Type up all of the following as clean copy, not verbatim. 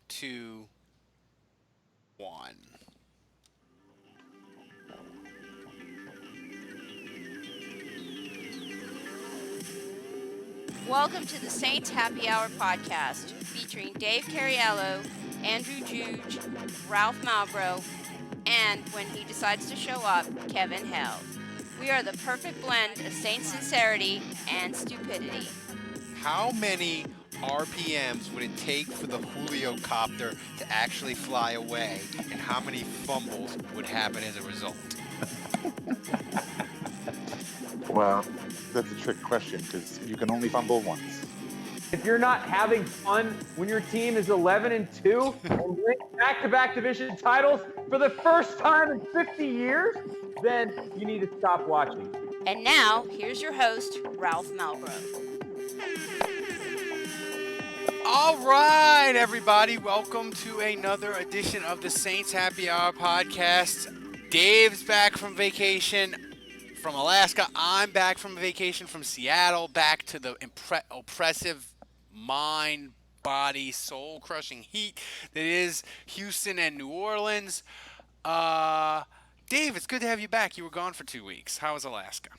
2, 1. Welcome to the Saints Happy Hour podcast, featuring Dave Cariello, Andrew Juge, Ralph Malbrough, and when he decides to show up, Kevin Held. We are the perfect blend of Saints sincerity and stupidity. How many RPMs would it take for the Julio copter to actually fly away, and how many fumbles would happen as a result? Well, that's a trick question because you can only fumble once. If you're not having fun when your team is 11-2 and wins back-to-back division titles for the first time in 50 years, then you need to stop watching. And now, here's your host, Ralph Malbrough. All right, everybody, welcome to another edition of the Saints Happy Hour podcast. Dave's back from vacation from Alaska. I'm back from vacation from Seattle, back to the oppressive mind, body, soul-crushing heat that is Houston and New Orleans. Dave, it's good to have you back. You were gone for 2 weeks. How was Alaska?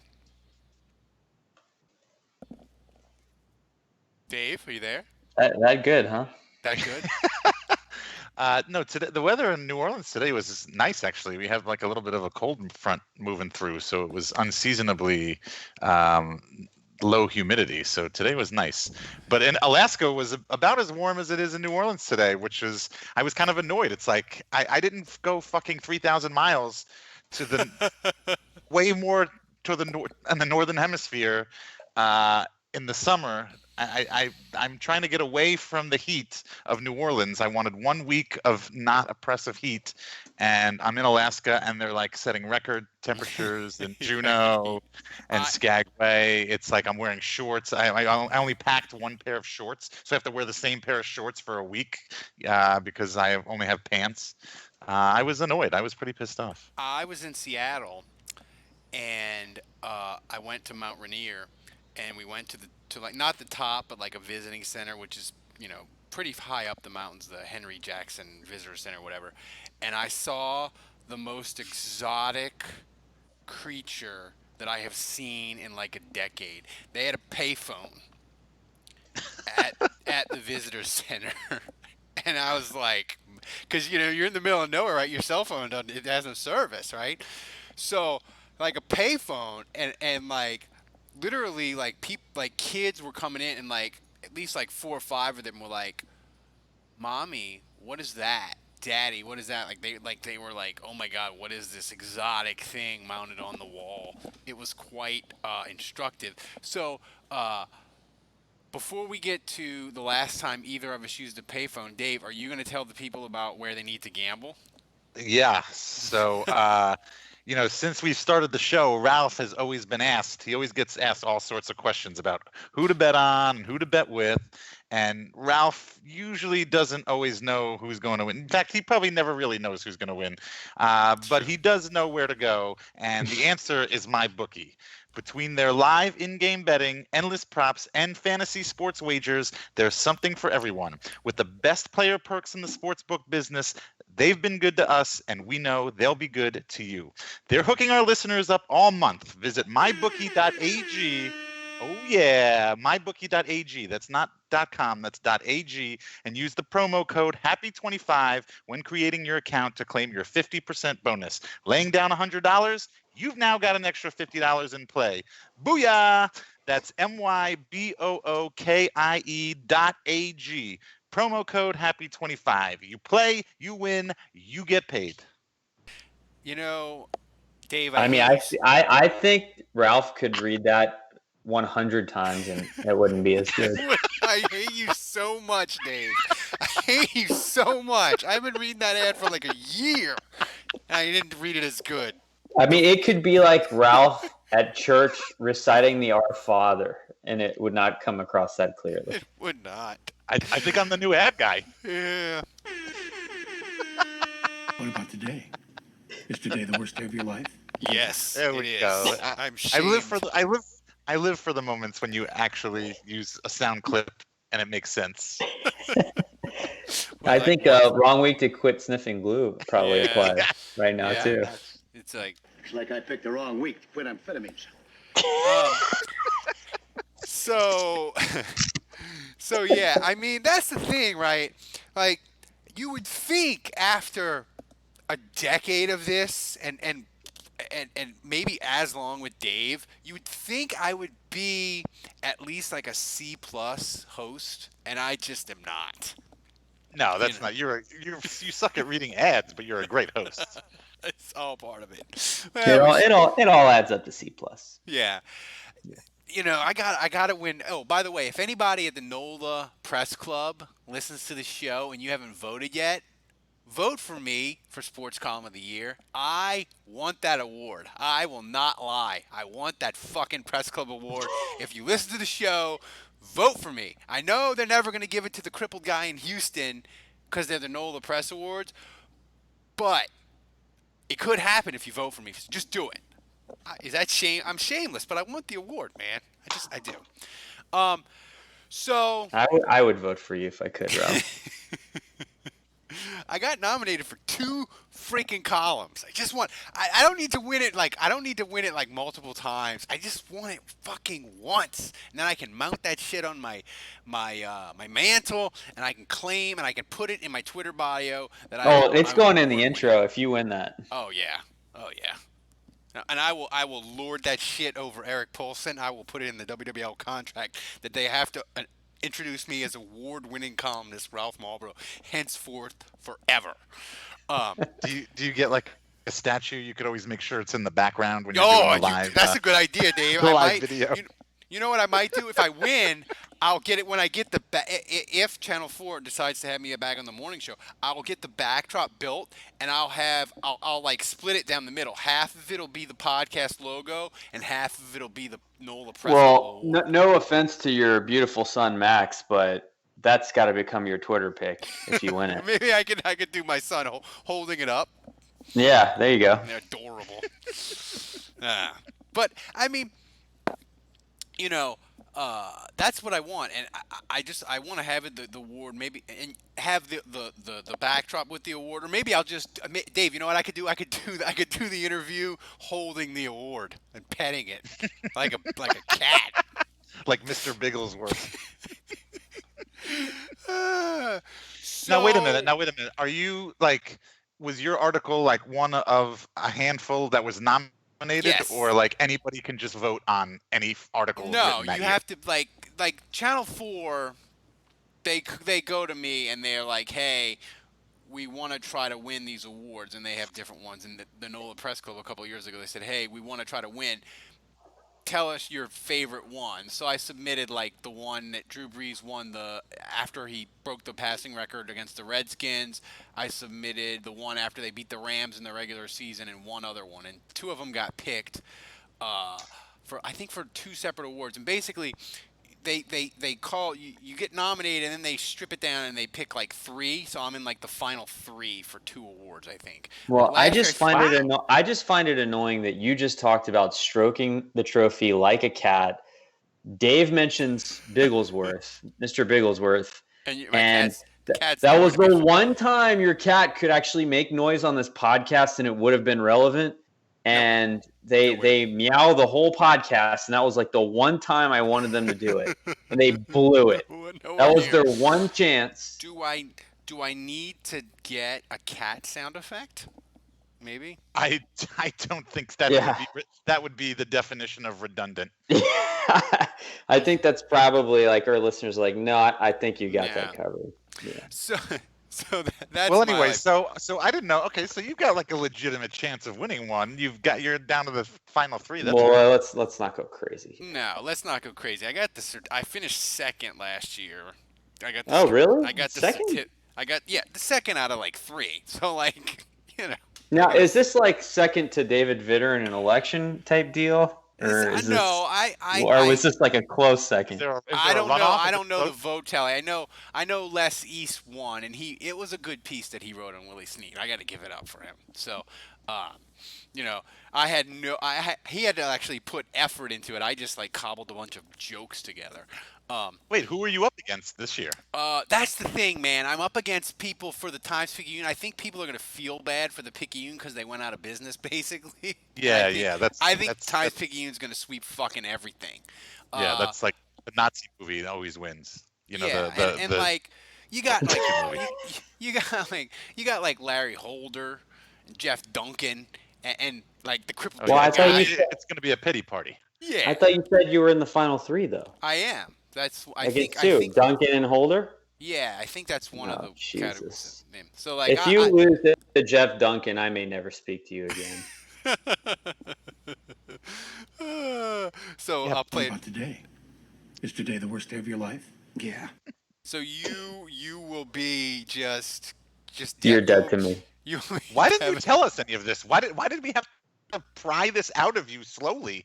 Dave, are you there? That good, huh? That good? No, today the weather in New Orleans today was nice. Actually, we have like a little bit of a cold front moving through, so it was unseasonably low humidity. So today was nice. But in Alaska was about as warm as it is in New Orleans today, which is I was kind of annoyed. It's like I didn't go fucking 3,000 miles to the way more to the in the northern hemisphere in the summer. I'm trying to get away from the heat of New Orleans. I wanted 1 week of not oppressive heat, and I'm in Alaska, and they're like setting record temperatures in Juneau and Skagway. It's like I'm wearing shorts. I only packed one pair of shorts, so I have to wear the same pair of shorts for a week because I only have pants. I was annoyed. I was pretty pissed off. I was in Seattle, and I went to Mount Rainier, and we went to like not the top, but like a visiting center, which is, pretty high up the mountains, the Henry Jackson Visitor Center, whatever. And I saw the most exotic creature that I have seen in like a decade. They had a payphone at the visitor center, and I was like, because you're in the middle of nowhere, right? Your cell phone it has no service, right? So like a payphone, and like. Literally, like kids were coming in, and like at least like 4 or 5 of them were like, "Mommy, what is that? Daddy, what is that?" Like they were like, "Oh my God, what is this exotic thing mounted on the wall?" It was quite instructive. So before we get to the last time either of us used a payphone, Dave, are you going to tell the people about where they need to gamble? Yeah. So. Since we started the show, Ralph has always been asked. He always gets asked all sorts of questions about who to bet on and who to bet with. And Ralph usually doesn't always know who's going to win. In fact, he probably never really knows who's going to win. But he does know where to go. And the answer is MyBookie. Between their live in-game betting, endless props, and fantasy sports wagers, there's something for everyone. With the best player perks in the sportsbook business, they've been good to us, and we know they'll be good to you. They're hooking our listeners up all month. Visit mybookie.ag. Oh, yeah, mybookie.ag. That's not .com, that's .ag. And use the promo code HAPPY25 when creating your account to claim your 50% bonus. Laying down $100? You've now got an extra $50 in play. Booyah! That's mybookie.ag. Promo code HAPPY25. You play, you win, you get paid. Dave, I think Ralph could read that 100 times and it wouldn't be as good. I hate you so much, Dave. I hate you so much. I've been reading that ad for like a year, and I didn't read it as good. I mean, it could be like Ralph at church reciting the Our Father, and it would not come across that clearly. It would not. I think I'm the new ad guy. Yeah. What about today? Is today the worst day of your life? Yes, There we go. I'm I live shamed. I live for the moments when you actually use a sound clip and it makes sense. I like think once. wrong week to quit sniffing glue probably Yeah. applies right now Yeah. too. It's like Looks like I picked the wrong week to quit amphetamines. um. So. So yeah, I mean that's the thing, right? Like you would think after a decade of this and maybe as long with Dave, you would think I would be at least like a C plus host, and I just am not. No, You that's know, not. You suck at reading ads, but you're a great host. it's all part of it. It Well, all adds up to C plus. yeah. I got to win. Oh, by the way, if anybody at the NOLA Press Club listens to the show and you haven't voted yet, vote for me for Sports Column of the Year. I want that award. I will not lie. I want that fucking Press Club award. If you listen to the show, vote for me. I know they're never going to give it to the crippled guy in Houston because they're the NOLA Press Awards, but it could happen if you vote for me. So just do it. Is that shame? I'm shameless, but I want the award, man. I do. Um, so I would vote for you if I could, Ralph. I got nominated for 2 freaking columns. I just want. I don't need to win it like I don't need to win it like multiple times. I just want it fucking once, and then I can mount that shit on my mantle, and I can claim and I can put it in my Twitter bio that It's I'm going in the award intro winner. if you win that. Oh yeah. Oh yeah. And I will lord that shit over Eric Paulson. I will put it in the WWL contract that they have to introduce me as award-winning columnist Ralph Marlboro henceforth forever. Um, Do you get like a statue? You could always make sure it's in the background when you're doing oh, the live. that's a good idea, Dave. the I live might. video. You know what I might do if I win? I'll get it when I get the if Channel 4 decides to have me back on the morning show. I'll get the backdrop built and I'll like split it down the middle. Half of it'll be the podcast logo and half of it'll be the NOLA Press Well, Award. no offense to your beautiful son Max, but that's got to become your Twitter pick if you win it. Maybe I could do my son holding it up. Yeah, there you go. And they're adorable. But I mean, you know, that's what I want, and I want to have it the award maybe and have the backdrop with the award, or maybe I'll just Dave. You know what I could do? I could do the interview holding the award and petting it like a cat. Like Mr. Bigglesworth. So, Now wait a minute. Are you like? Was your article like one of a handful that was nominated, Yes. or like anybody can just vote on any article? No, written that you year? have to like Channel 4. They go to me and they're like, hey, we want to try to win these awards, and they have different ones. And the NOLA Press Club a couple of years ago, they said, hey, we want to try to win. Tell us your favorite one. So I submitted like the one that Drew Brees won after he broke the passing record against the Redskins. I submitted the one after they beat the Rams in the regular season, and one other one, and 2 of them got picked for 2 separate awards. And basically, they call you get nominated, and then they strip it down and they pick like 3. So I'm in like the final 3 for 2 awards, I think. Well, I Last just year- find it annoying that you just talked about stroking the trophy like a cat. Dave mentions Bigglesworth, Mr. Bigglesworth, my and cat's that not was gonna the be- one time your cat could actually make noise on this podcast and it would have been relevant. And they meow the whole podcast, and that was like the one time I wanted them to do it, and they blew it. That was their one chance. Do I need to get a cat sound effect? Maybe. I don't think that would be the definition of redundant. I think that's probably like our listeners are like, no, I think you got that covered. Yeah. So that's Well, anyway, so I didn't know. Okay, so you've got like a legitimate chance of winning one. You're down to the final 3. That's well, let's not go crazy. No, let's not go crazy. I finished second last year. Really? I got the second. The second out of like 3. So like, you know. Now, is this like second to David Vitter in an election type deal? Or was this like a close second? I don't know. I don't know the vote tally. I know Les East won, and it was a good piece that he wrote on Willie Snead. I got to give it up for him. So, you know, he had to actually put effort into it. I just like cobbled a bunch of jokes together. Wait, who are you up against this year? That's the thing, man. I'm up against people for the Times-Picayune. I think people are gonna feel bad for the Picayune because they went out of business, basically. And Yeah, yeah, I think that's Times-Picayune's gonna sweep fucking everything. yeah, Uh, that's like the Nazi movie always wins. You know, yeah, and the like you got like movie. you got like Larry Holder, and Jeff Duncan, and like the crippled Oh Well, yeah, I Joe thought guy. you said it's gonna be a pity party. Yeah, I thought you said you were in the final three though. I am. That's Against I two, think Duncan and Holder. yeah, I think that's one of Oh, the categories. Jesus. So like If you lose to Jeff Duncan, I may never speak to you again. So Yeah, I'll What play. about today? Is today the worst day of your life? Yeah. So you will be just You're dead dead to poop. me. You will be Why didn't you Kevin- tell us any of this? Why did we have to pry this out of you slowly?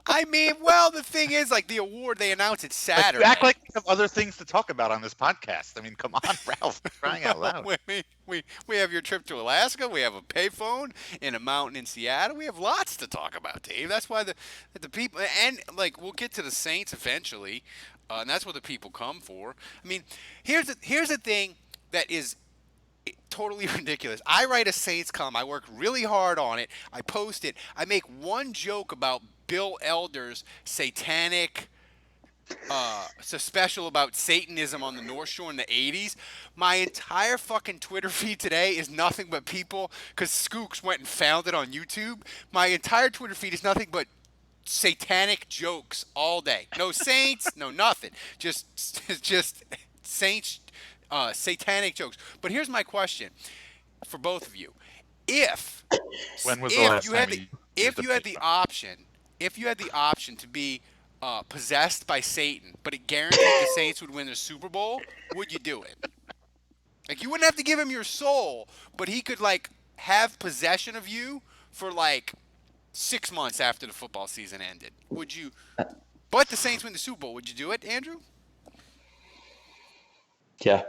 I mean, well, the thing is, like the award they announce it Like, Saturday. you act like we have other things to talk about on this podcast. I mean, come on, Ralph, crying out loud. we have your trip to Alaska. We have a payphone in a mountain in Seattle. We have lots to talk about, Dave. That's why the people and like we'll get to the Saints eventually, and that's what the people come for. I mean, here's the thing that is totally ridiculous. I write a Saints column. I work really hard on it. I post it. I make one joke about Bill Elder's satanic so special about Satanism on the North Shore in the 80s. My entire fucking Twitter feed today is nothing but people, because Skooks went and found it on YouTube. My entire Twitter feed is nothing but satanic jokes all day. No saints, no nothing. Just saints, satanic jokes. But here's my question for both of you: If When was the last you time had the you if used a you had the payphone? option, if you had the option to be possessed by Satan, but it guaranteed the Saints would win the Super Bowl, would you do it? Like you wouldn't have to give him your soul, but he could like have possession of you for like 6 months after the football season ended. Would you? But the Saints win the Super Bowl. Would you do it, Andrew? Yeah.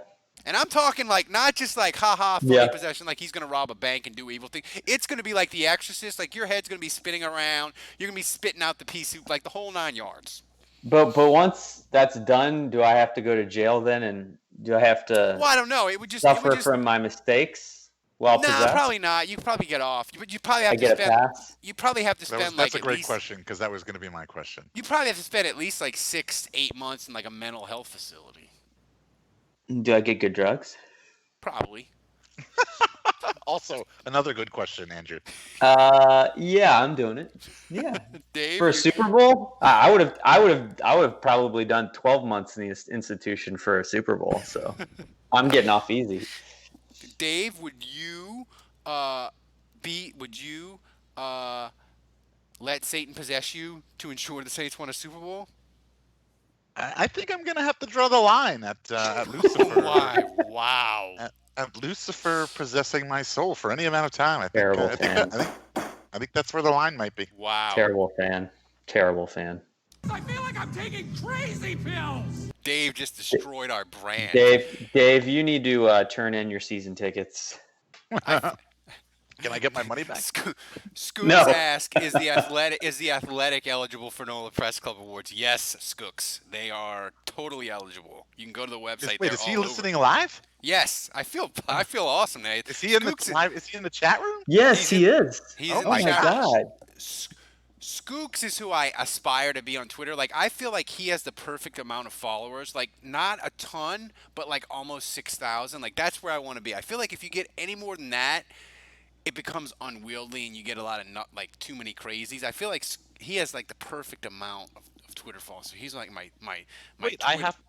And I'm talking like not just like haha funny Yeah. possession, like he's gonna rob a bank and do evil things. It's gonna be like The Exorcist, like your head's gonna be spinning around, you're gonna be spitting out the pea soup, like the whole 9 yards. But once that's done, do I have to go to jail then, and do I have to Well, I don't know. It would just suffer from my mistakes while no, possessed? probably not. You could probably get off, but you probably have I to get a spend. pass. You probably have to spend like That's a at great least. question because that was going to be my question. You probably have to spend at least like 6 to 8 months in like a mental health facility. Do I get good drugs? Probably. Also, another good question, Andrew. Yeah, I'm doing it. Yeah. Dave, For a Super Bowl, I would have probably done 12 months in the institution for a Super Bowl. So I'm getting off easy. Dave, would you let Satan possess you to ensure the Saints won a Super Bowl? I think I'm going to have to draw the line at Lucifer. Why? Wow. At Lucifer possessing my soul for any amount of time. I think, Terrible fan. I think that's where the line might be. Wow. Terrible fan. Terrible fan. I feel like I'm taking crazy pills. Dave just destroyed our brand. Dave, you need to turn in your season tickets. Can I get my money back? Scoots No. ask, is the athletic eligible for NOLA Press Club Awards? Yes, Scooks. They are totally eligible. You can go to the website. Wait, They're is he all over. listening live? Yes, I feel awesome, Nate. Is he in the Scooks- live? Is he in the chat room? Yes, He's he is. He's Oh in Oh the my chat. God. Skooks is who I aspire to be on Twitter. Like, I feel like he has the perfect amount of followers. Like, not a ton, but like almost 6,000. Like, that's where I want to be. I feel like if you get any more than that, it becomes unwieldy and you get a lot of too many crazies. I feel like he has like the perfect amount of Twitter followers. So he's like my Wait, Twitter-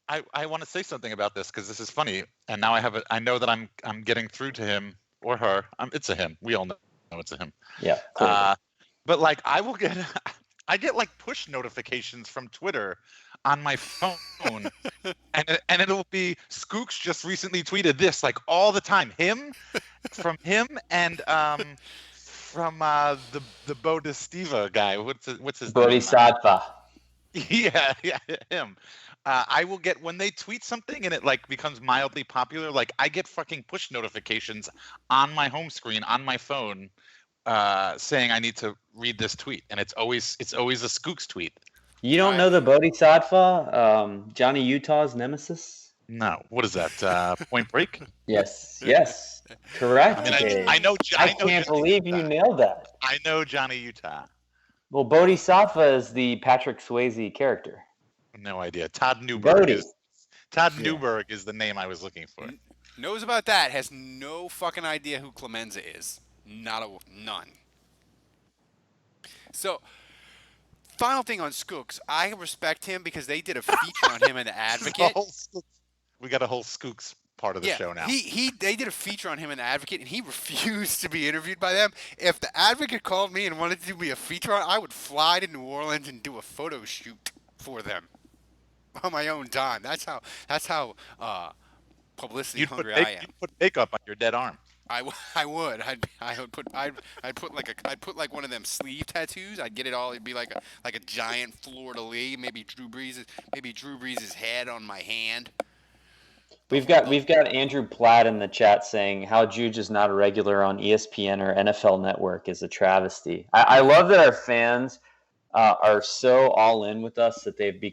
I want to say something about this because this is funny, and now I know that I'm getting through to him or her. It's a him. We all know it's a him. Yeah. clearly. But like I get like push notifications from Twitter on my phone, and it'll be Skooks just recently tweeted this like all the time. From him and from the Bodhisattva guy. What's his name? Bodhisattva. Yeah, him. I will get when they tweet something and it like becomes mildly popular. Like I get fucking push notifications on my home screen on my phone saying I need to read this tweet, and it's always a Skooks tweet. You don't know the Bodhisattva, Johnny Utah's nemesis? No. What is that? Point Break? Yes. Correct. I mean, Dave. I know I Johnny can't believe you Utah. nailed that. I know Johnny Utah. Well, Bodhisattva is the Patrick Swayze character. No idea. Todd Newberg Bodhi. Newberg is the name I was looking for. Knows about that. Has no fucking idea who Clemenza is. None. So, final thing on Skooks. I respect him because they did a feature on him in The Advocate. We got a whole Skooks part of the show now. They did a feature on him in The Advocate, and he refused to be interviewed by them. If The Advocate called me and wanted to do me a feature on, I would fly to New Orleans and do a photo shoot for them on my own time. That's how publicity hungry I am. You'd put makeup on your dead arm. I would. I'd put like one of them sleeve tattoos. I'd get it all. It'd be like a giant fleur de lis. Maybe Drew Brees' head on my hand. We've got Andrew Platt in the chat saying how Juge is not a regular on ESPN or NFL Network is a travesty. I love that our fans are so all in with us that they've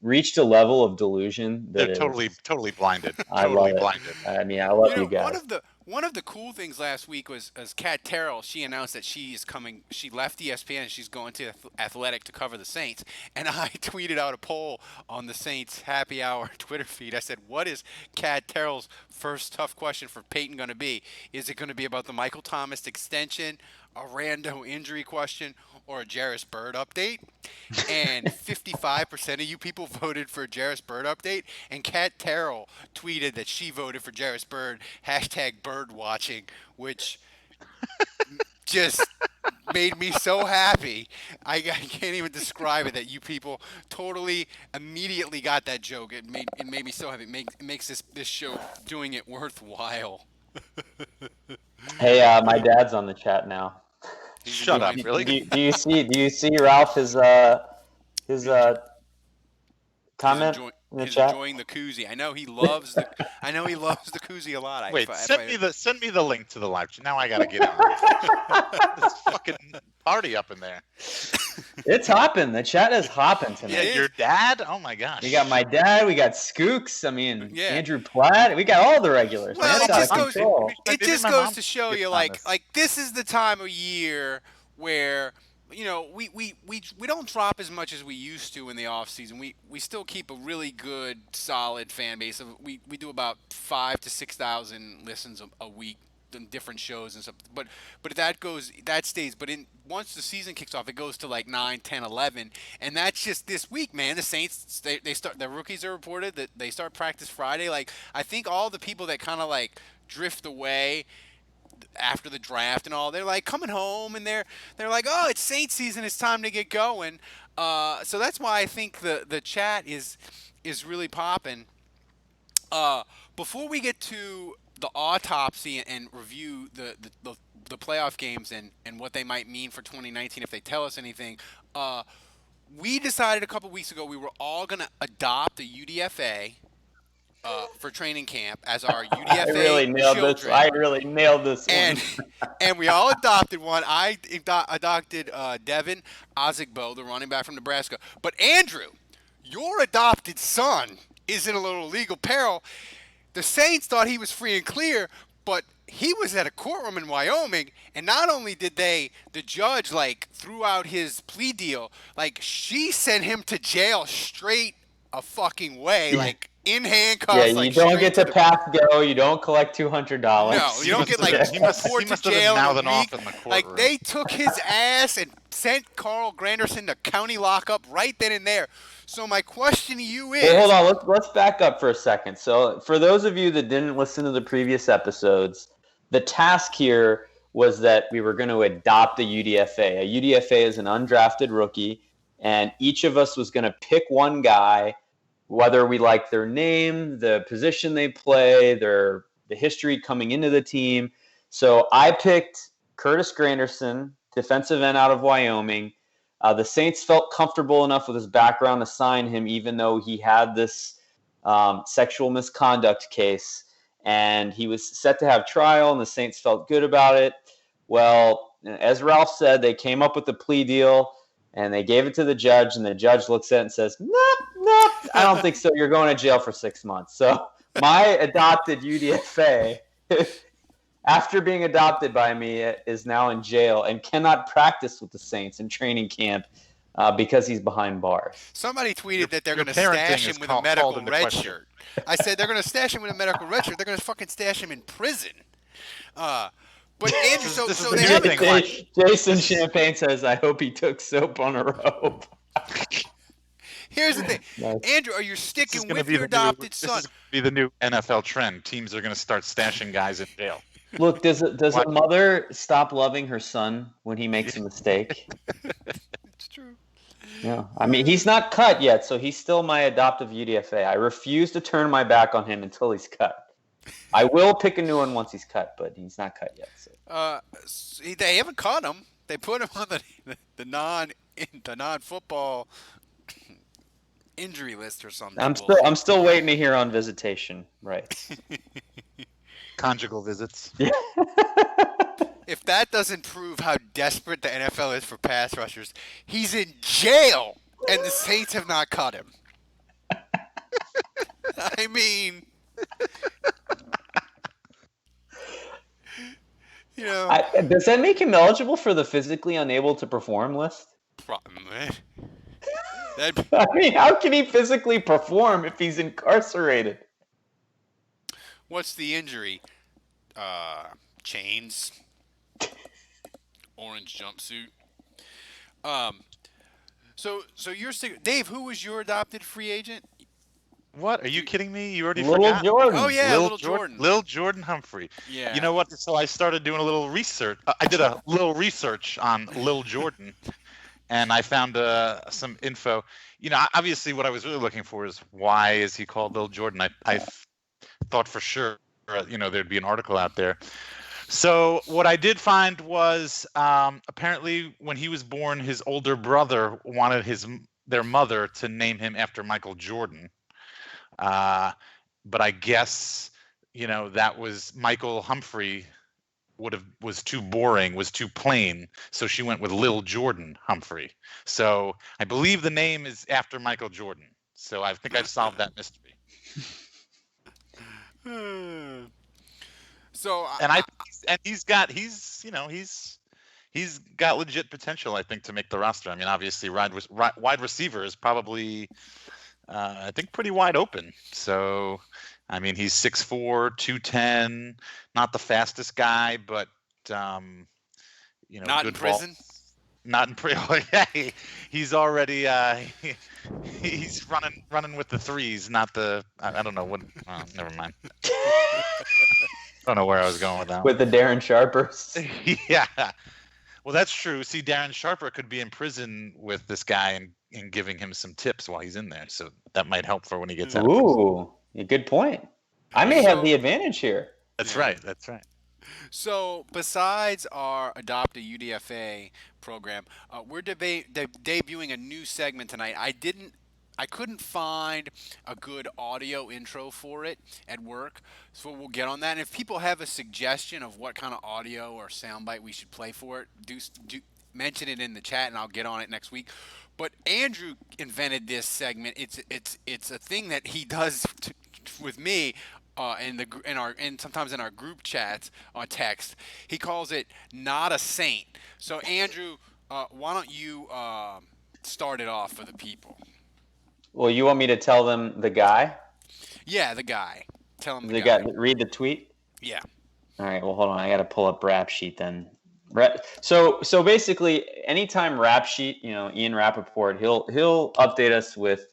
reached a level of delusion that They're totally blinded. I love it. Blinded. I mean, I love you guys. One of the cool things last week was Kat Terrell. She announced that she is coming. She left ESPN and she's going to Athletic to cover the Saints. And I tweeted out a poll on the Saints Happy Hour Twitter feed. I said, "What is Kat Terrell's first tough question for Payton going to be? Is it going to be about the Michael Thomas extension, a rando injury question, or a Jarris Bird update?" And 55% of you people voted for a Jarris Bird update. And Kat Terrell tweeted that she voted for Jarris Bird, #birdwatching, which just made me so happy. I can't even describe it, that you people totally immediately got that joke. It made me so happy. It makes this show doing it worthwhile. Hey, my dad's on the chat now. Shut up! Really? Do you see Ralph his comment in the He's chat? enjoying the koozie. I know he loves the koozie a lot. Wait, send me the link to the live. Now I gotta get on. This fucking party up in there. It's hopping. The chat is hopping tonight. Yeah, your dad? Oh my gosh. We got my dad. We got Skooks. I mean, Yeah. Andrew Platt. We got all the regulars. Well, Man, it just goes to show you, like this is the time of year where we don't drop as much as we used to in the off season. We still keep a really good, solid fan base. We do about 5,000 to 6,000 listens a week on different shows and stuff. But that stays. But once the season kicks off, it goes to like 9, 10, 11, and that's just this week, man. The Saints they start. The rookies are reported that they start practice Friday. Like, I think all the people that kind of like drift away after the draft and all, they're like coming home and they're like, oh, it's Saints season, it's time to get going. So that's why I think the chat is really popping. Before we get to the autopsy and review the playoff games and what they might mean for 2019 if they tell us anything, we decided a couple weeks ago we were all going to adopt a UDFA for training camp as our UDFA I really nailed this one. And we all adopted one. I adopted Devin Ozigbo, the running back from Nebraska. But Andrew, your adopted son is in a little legal peril. The Saints thought he was free and clear, but he was at a courtroom in Wyoming, and not only did the judge threw out his plea deal, she sent him to jail straight a fucking way, in handcuffs. Yeah, you don't get to pass go. You don't collect $200. No, you don't get report to jail in a week. Off in the courtroom. They took his ass and sent Carl Granderson to county lockup right then and there. So my question to you is... Well, hold on. Let's back up for a second. So for those of you that didn't listen to the previous episodes, the task here was that we were going to adopt a UDFA. A UDFA is an undrafted rookie, and each of us was going to pick one guy, whether we like their name, the position they play, the history coming into the team. So I picked Curtis Granderson, defensive end out of Wyoming. The Saints felt comfortable enough with his background to sign him, even though he had this sexual misconduct case. And he was set to have trial, and the Saints felt good about it. Well, as Ralph said, they came up with the plea deal. And they gave it to the judge, and the judge looks at it and says, nope, nope, I don't think so. You're going to jail for 6 months. So my adopted UDFA, after being adopted by me, is now in jail and cannot practice with the Saints in training camp because he's behind bars. Somebody tweeted that they're your going to parenting stash is him with called a medical into red question. shirt. I said they're going to stash him with a medical red shirt. They're going to fucking stash him in prison. But Andrew, so this is they the haven't new thing. Jason Champagne says, I hope he took soap on a rope. Here's the thing, Nice. Andrew, are you This is sticking gonna with be your the new- adopted This son? is gonna be the new NFL trend. Teams are going to start stashing guys in jail. Look, does a What? mother stop loving her son when he makes a mistake? It's true. Yeah. I mean, he's not cut yet, so he's still my adoptive UDFA. I refuse to turn my back on him until he's cut. I will pick a new one once he's cut, but he's not cut yet. So. They haven't caught him. They put him on the non-football injury list or something. I'm still waiting to hear on visitation. Right. Conjugal visits. If that doesn't prove how desperate the NFL is for pass rushers, he's in jail, and the Saints have not caught him. I mean, you know, Does that make him eligible for the physically unable to perform list? that, I mean, how can he physically perform if he's incarcerated? what's the injury? Chains, orange jumpsuit. So you're Dave. Who was your adopted free agent? What? Are you kidding me? You already Little forgot? Jordan. Oh yeah, little Jordan. Little Jordan Humphrey. Yeah. You know what? So I started doing a little research. I did a little research on Lil Jordan, and I found some info. You know, obviously, what I was really looking for is why is he called Lil Jordan? I thought for sure, there'd be an article out there. So what I did find was apparently when he was born, his older brother wanted their mother to name him after Michael Jordan. But I guess, that was Michael Humphrey was too boring, was too plain. So she went with Lil Jordan Humphrey. So I believe the name is after Michael Jordan. So I think I've solved that mystery. So He's got legit potential, I think, to make the roster. I mean, obviously, wide receiver is probably, I think, pretty wide open. So, I mean, he's 6'4", 210, not the fastest guy, but not good in prison. Not in prison. Yeah, he's already he's running with the threes, not the. I don't know what. Oh, never mind. I don't know where I was going with that. With the Darren Sharpers. Yeah. Well, that's true. See, Darren Sharper could be in prison with this guy and giving him some tips while he's in there. So that might help for when he gets out of prison. Ooh, a good point. I may have the advantage here. That's right. That's right. So besides our Adopt a UDFA program, we're debuting a new segment tonight. I couldn't find a good audio intro for it at work, so we'll get on that. And if people have a suggestion of what kind of audio or soundbite we should play for it, do mention it in the chat, and I'll get on it next week. But Andrew invented this segment. It's a thing that he does with me. And sometimes in our group chats on text, he calls it "Not a Saint." So Andrew, why don't you start it off for the people? Well, you want me to tell them the guy? Yeah, the guy. Tell him the guy. guy. Read the tweet? Yeah. All right, well, hold on. I got to pull up Rap Sheet then. So basically, anytime Rap Sheet, Ian Rappaport, he'll update us with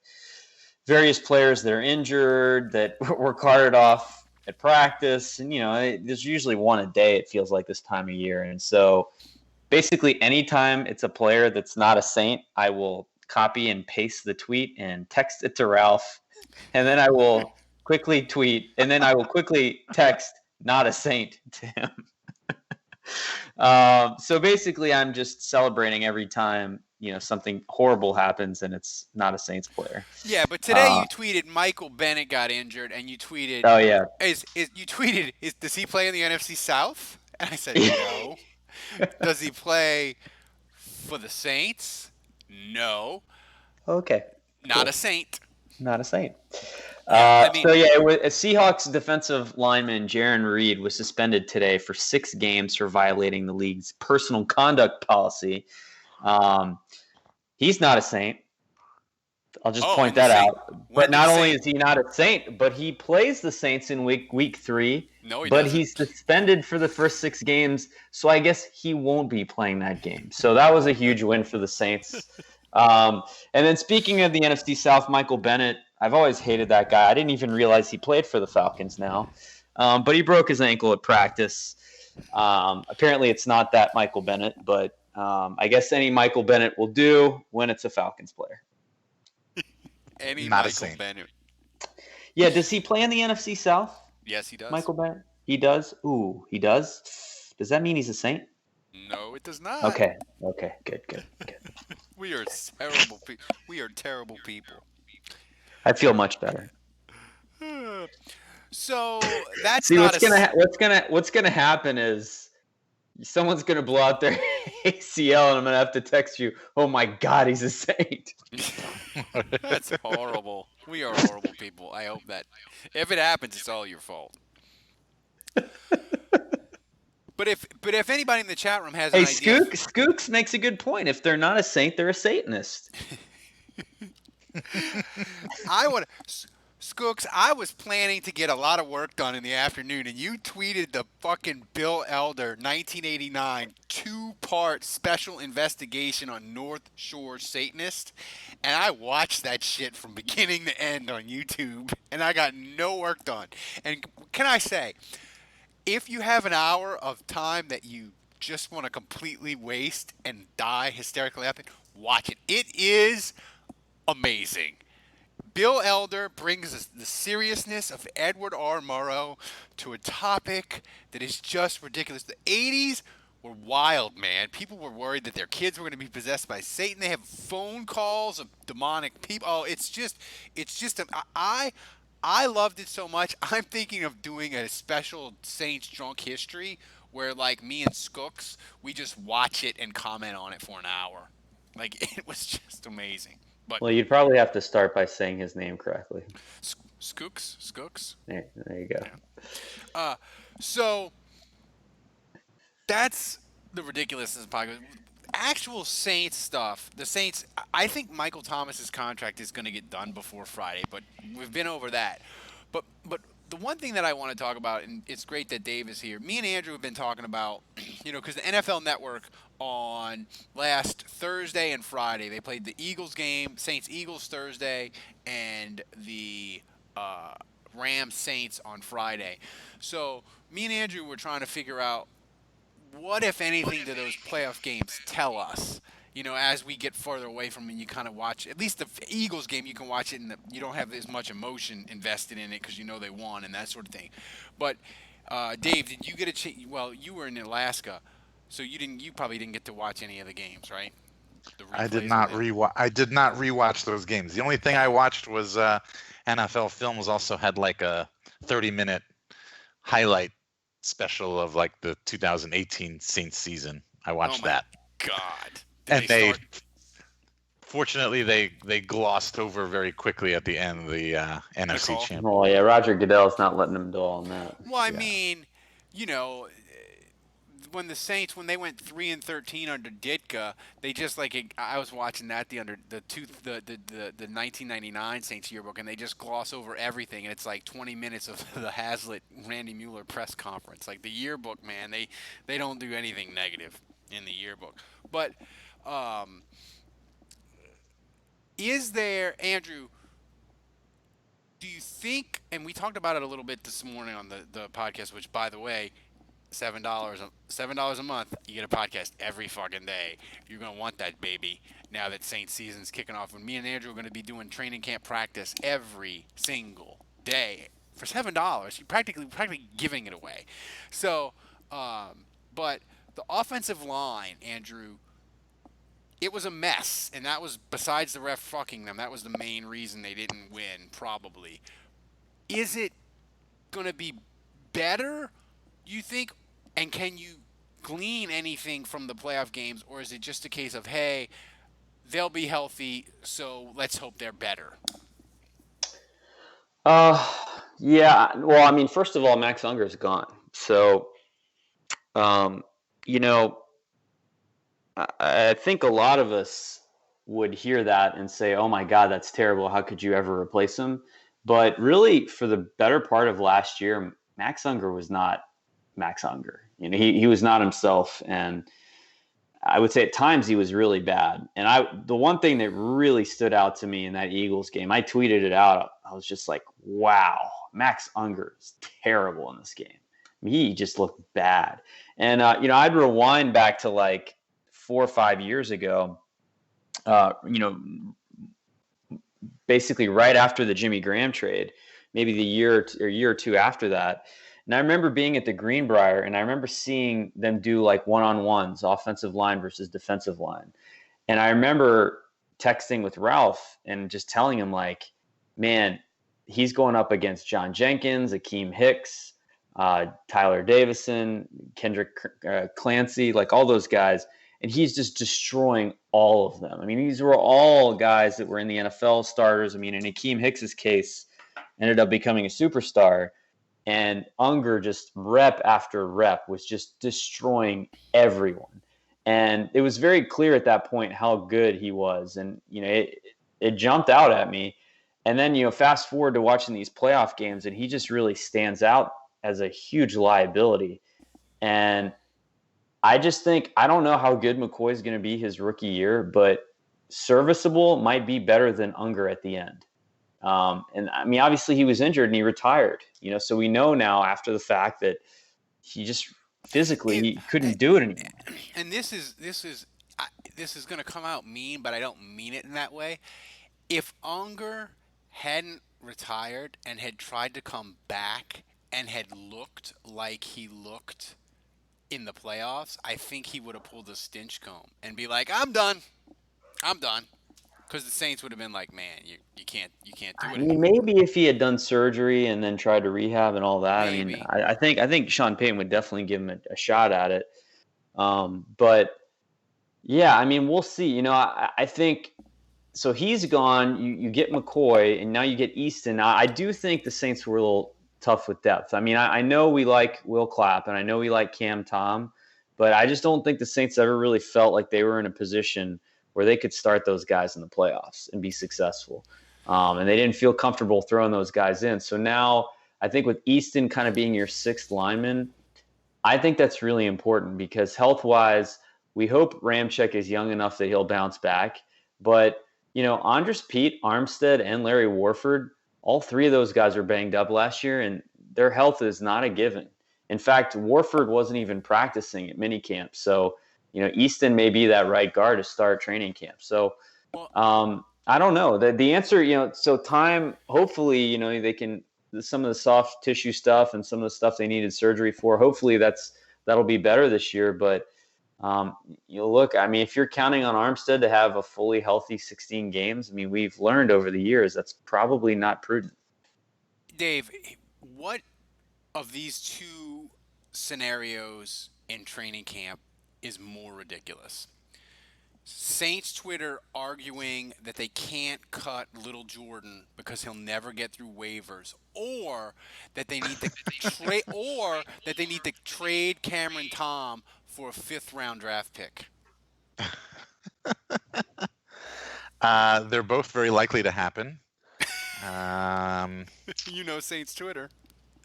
various players that are injured, that were carted off at practice. And, there's usually one a day, it feels like, this time of year. And so basically, anytime it's a player that's not a Saint, I will copy and paste the tweet and text it to Ralph. And then I will quickly tweet, and then I will quickly text "not a Saint" to him. So basically, I'm just celebrating every time something horrible happens and it's not a Saints player. Yeah, but today you tweeted Michael Bennett got injured, and you tweeted, "Oh yeah, does he play in the NFC South?" And I said, "No." Does he play for the Saints? No, Okay, not cool. a Saint. Not a Saint. Yeah, I mean, A Seahawks defensive lineman Jaron Reed was suspended today for 6 games for violating the league's personal conduct policy. He's not a Saint. I'll just oh, point and the that Saint. out. But When did not only Saint? is he not a Saint, but he plays the Saints in week 3. No, he But doesn't. he's suspended for the first 6 games, so I guess he won't be playing that game. So that was a huge win for the Saints. And then speaking of the NFC South, Michael Bennett, I've always hated that guy. I didn't even realize he played for the Falcons now. But he broke his ankle at practice. Apparently it's not that Michael Bennett, but I guess any Michael Bennett will do when it's a Falcons player. Any Not a Michael Saint. Bennett. Yeah, does he play in the NFC South, Yes, he does. Michael Bennett? He does? Ooh, he does? Does that mean he's a Saint? No, it does not. Okay, good. We are terrible people. We are terrible people. I feel much better. So that's See, not what's gonna happen is someone's gonna blow out their ACL, and I'm gonna have to text you. Oh my God, he's a Saint. That's horrible. We are horrible people. I hope that if it happens, it's all your fault. But if anybody in the chat room has an Hey, idea, Skooks makes a good point. If they're not a Saint, they're a Satanist. I would. Skooks, I was planning to get a lot of work done in the afternoon, and you tweeted the fucking Bill Elder 1989 2-part special investigation on North Shore Satanist, and I watched that shit from beginning to end on YouTube, and I got no work done. And can I say, if you have an hour of time that you just want to completely waste and die hysterically laughing, watch it. It is amazing. Bill Elder brings the seriousness of Edward R. Murrow to a topic that is just ridiculous. The 80s were wild, man. People were worried that their kids were going to be possessed by Satan. They have phone calls of demonic people. Oh, it's just, I loved it so much. I'm thinking of doing a special Saints drunk history where, like, me and Skooks, we just watch it and comment on it for an hour. Like, it was just amazing. But Well, you'd probably have to start by saying his name correctly. Skooks. There you go. So that's the ridiculousness of the podcast. Actual Saints stuff. The Saints. I think Michael Thomas's contract is going to get done before Friday, but we've been over that. But the one thing that I want to talk about, and it's great that Dave is here. Me and Andrew have been talking about, because the NFL Network on last Thursday and Friday they played the Eagles game, Saints Eagles Thursday, and the Rams Saints on Friday. So me and Andrew were trying to figure out what, if anything, do those playoff games tell us? As we get further away from it, you kind of watch, at least the Eagles game, you can watch it and you don't have as much emotion invested in it because they won and that sort of thing. But Dave, did you get a chance? Well, you were in Alaska, so you probably didn't get to watch any of the games, right? The I did replays not of it? I did not rewatch those games. The only thing I watched was NFL Films also had like a 30-minute highlight special of like the 2018 Saints season. I watched Oh my that. God! And fortunately they glossed over very quickly at the end the NFC call? Championship. Oh yeah, Roger Goodell's not letting them do all that. Well, I mean, when the Saints, when they went 3-13 under Ditka, they just I was watching that the 1999 Saints yearbook, and they just gloss over everything, and it's like 20 minutes of the Hazlitt Randy Mueller press conference. Like the yearbook, man, they don't do anything negative in the yearbook. But is there, Andrew? Do you think? And we talked about it a little bit this morning on the podcast, which, by the way, $7 a month, you get a podcast every fucking day. You're gonna want that, baby. Now that Saints season's kicking off, and me and Andrew are gonna be doing training camp practice every single day for $7. You're practically giving it away. So, but the offensive line, Andrew, it was a mess, and that was, besides the ref fucking them, that was the main reason they didn't win, probably. Is it gonna be better, you think? And can you glean anything from the playoff games, or is it just a case of, hey, they'll be healthy, so let's hope they're better. Uh, yeah. Well, I mean, first of all, Max Unger's gone. So, um, you know, I think a lot of us would hear that and say, "Oh my God, that's terrible. How could you ever replace him?" But really, for the better part of last year, Max Unger was not Max Unger. He was not himself, and I would say at times he was really bad. And the one thing that really stood out to me in that Eagles game, I tweeted it out. I was just like, "Wow, Max Unger is terrible in this game. I mean, he just looked bad." And I'd rewind back to like 4 or 5 years ago. Uh, you know, Basically right after the Jimmy Graham trade, maybe the year or two after that. And I remember being at the Greenbrier, and I remember seeing them do like one-on-ones, offensive line versus defensive line. And I remember texting with Ralph and just telling him like, man, he's going up against John Jenkins, Akeem Hicks, Tyler Davison, Kendrick Clancy, like all those guys. And he's just destroying all of them. I mean, these were all guys that were in the NFL starters. I mean, in Akeem Hicks's case, ended up becoming a superstar. And Unger just rep after rep was just destroying everyone. And it was very clear at that point how good he was. And, it jumped out at me. And then, fast forward to watching these playoff games, and he just really stands out as a huge liability. And I just think, I don't know how good McCoy is going to be his rookie year, but serviceable might be better than Unger at the end. And I mean, obviously he was injured and he retired, so we know now after the fact that he just physically he couldn't do it anymore. And this is going to come out mean, but I don't mean it in that way. If Unger hadn't retired and had tried to come back and had looked like he looked in the playoffs, I think he would have pulled a Stinch comb and be like, "I'm done. I'm done." Because the Saints would have been like, "Man, you can't do I it mean, anymore." maybe if he had done surgery and then tried to rehab and all that, I mean, Maybe. I think Sean Payton would definitely give him a shot at it. But yeah, I mean, we'll see. I think so. He's gone. You get McCoy, and now you get Easton. I do think the Saints were a little tough with depth. I mean, I know we like Will Clapp, and I know we like Cam Tom, but I just don't think the Saints ever really felt like they were in a position where they could start those guys in the playoffs and be successful. And they didn't feel comfortable throwing those guys in. So now I think with Easton kind of being your sixth lineman, I think that's really important because health-wise, we hope Ramczyk is young enough that he'll bounce back. But, Andres Pete, Armstead, and Larry Warford, all three of those guys were banged up last year, and their health is not a given. In fact, Warford wasn't even practicing at minicamp. So, Easton may be that right guard to start training camp. So, Well, I don't know. The answer, so time, hopefully, they can some of the soft tissue stuff and some of the stuff they needed surgery for. Hopefully that'll be better this year. But look, I mean, if you're counting on Armstead to have a fully healthy 16 games, I mean, we've learned over the years that's probably not prudent. Dave, what of these two scenarios in training camp is more ridiculous? Saints Twitter arguing that they can't cut Little Jordan because he'll never get through waivers, or that they need to trade Cameron Tom for a fifth-round draft pick. They're both very likely to happen. Um, Saints Twitter.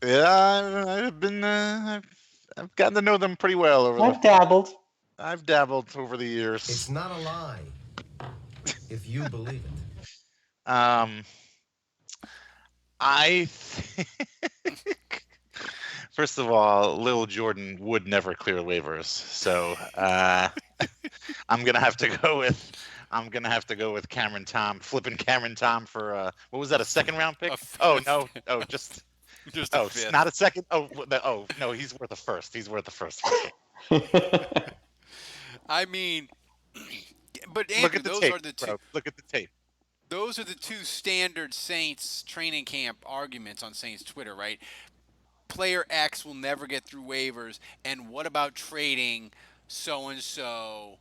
yeah, I've gotten to know them pretty well I've dabbled. I've dabbled over the years. It's not a lie if you believe it. Um, I think, first of all, Lil Jordan would never clear waivers, so I'm gonna have to go with Cameron Tom, flipping Cameron Tom for what was that, a second round pick? Just a fifth. Not a second. No, he's worth a first. He's worth a first. I mean, but Andrew, Look at the those tape, are the two. bro. Look at the tape. Those are the two standard Saints training camp arguments on Saints Twitter, right? Player X will never get through waivers, and what about trading so and so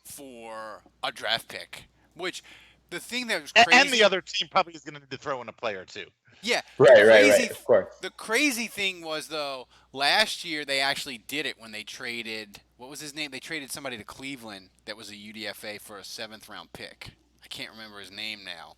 for a draft pick. Which the thing that was crazy, And the other team probably is going to need to throw in a player too. yeah, Right. Of course. the crazy thing was though last year they actually did it when they traded what was his name? They traded somebody to Cleveland that was a UDFA for a 7th-round pick. I can't remember his name now.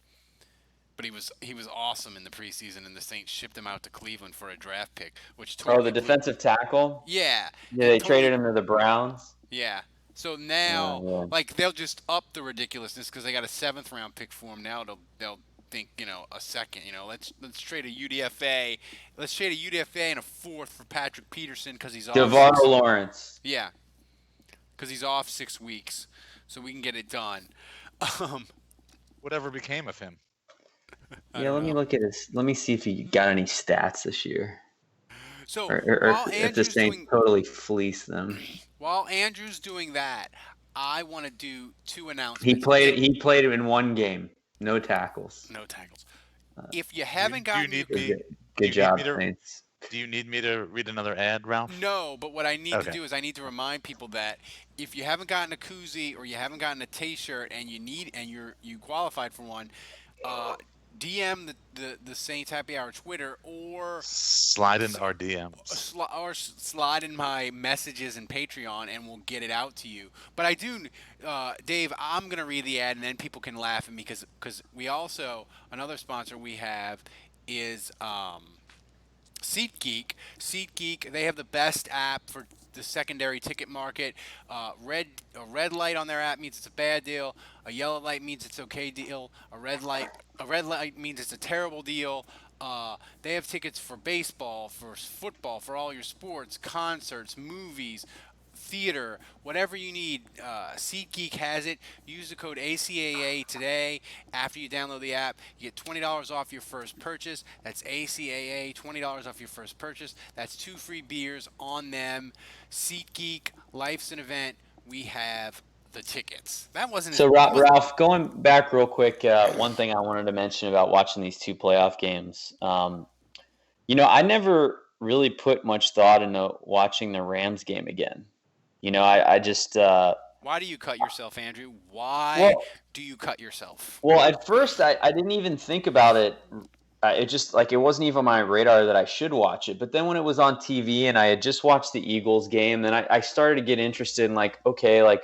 But he was awesome in the preseason, and the Saints shipped him out to Cleveland for a draft pick, which Oh, totally the defensive tackle. yeah, Yeah, it they totally, traded him to the Browns. yeah. So now, Yeah. like they'll just up the ridiculousness because they got a 7th-round pick for him. Now they'll think a second. Let's trade a UDFA. Let's trade a UDFA and a 4th for Patrick Peterson because he's off. DeVar Lawrence. Yeah, because he's off 6 weeks, so we can get it done. Whatever became of him? Yeah, let me look at his. Let me see if he got any stats this year. So Or while if the Andrew's Saints doing totally fleece them. while Andrew's doing that, I want to do 2 announcements. He played in one game. No tackles. No tackles. If you haven't gotten need your, me- Good you need job, me to- Saints. Do you need me to read another ad, Ralph? no, but what I need to Okay. do is I need to remind people that if you haven't gotten a koozie or you haven't gotten a T-shirt and you qualified for one, DM the Saints Happy Hour Twitter or Slide into our DMs. slide in my messages and Patreon, and we'll get it out to you. But I do, Dave. I'm gonna read the ad, and then people can laugh at me because we also another sponsor we have is SeatGeek. SeatGeek. They have the best app for the secondary ticket market. A red light on their app means it's a bad deal. A yellow light means it's okay deal. A red light means it's a terrible deal. They have tickets for baseball, for football, for all your sports, concerts, movies, theater, whatever you need. SeatGeek has it. Use the code ACAA today. After you download the app, you get $20 off your first purchase. That's ACAA, $20 off your first purchase. That's 2 free beers on them. SeatGeek, life's an event. We have the tickets. That wasn't So Ralph, going back real quick, one thing I wanted to mention about watching these 2 playoff games. I never really put much thought into watching the Rams game again. I just. Why do you cut yourself, Andrew? Why do you cut yourself? Well, at first, I didn't even think about it. It just it wasn't even on my radar that I should watch it. But then when it was on TV and I had just watched the Eagles game, then I started to get interested in okay,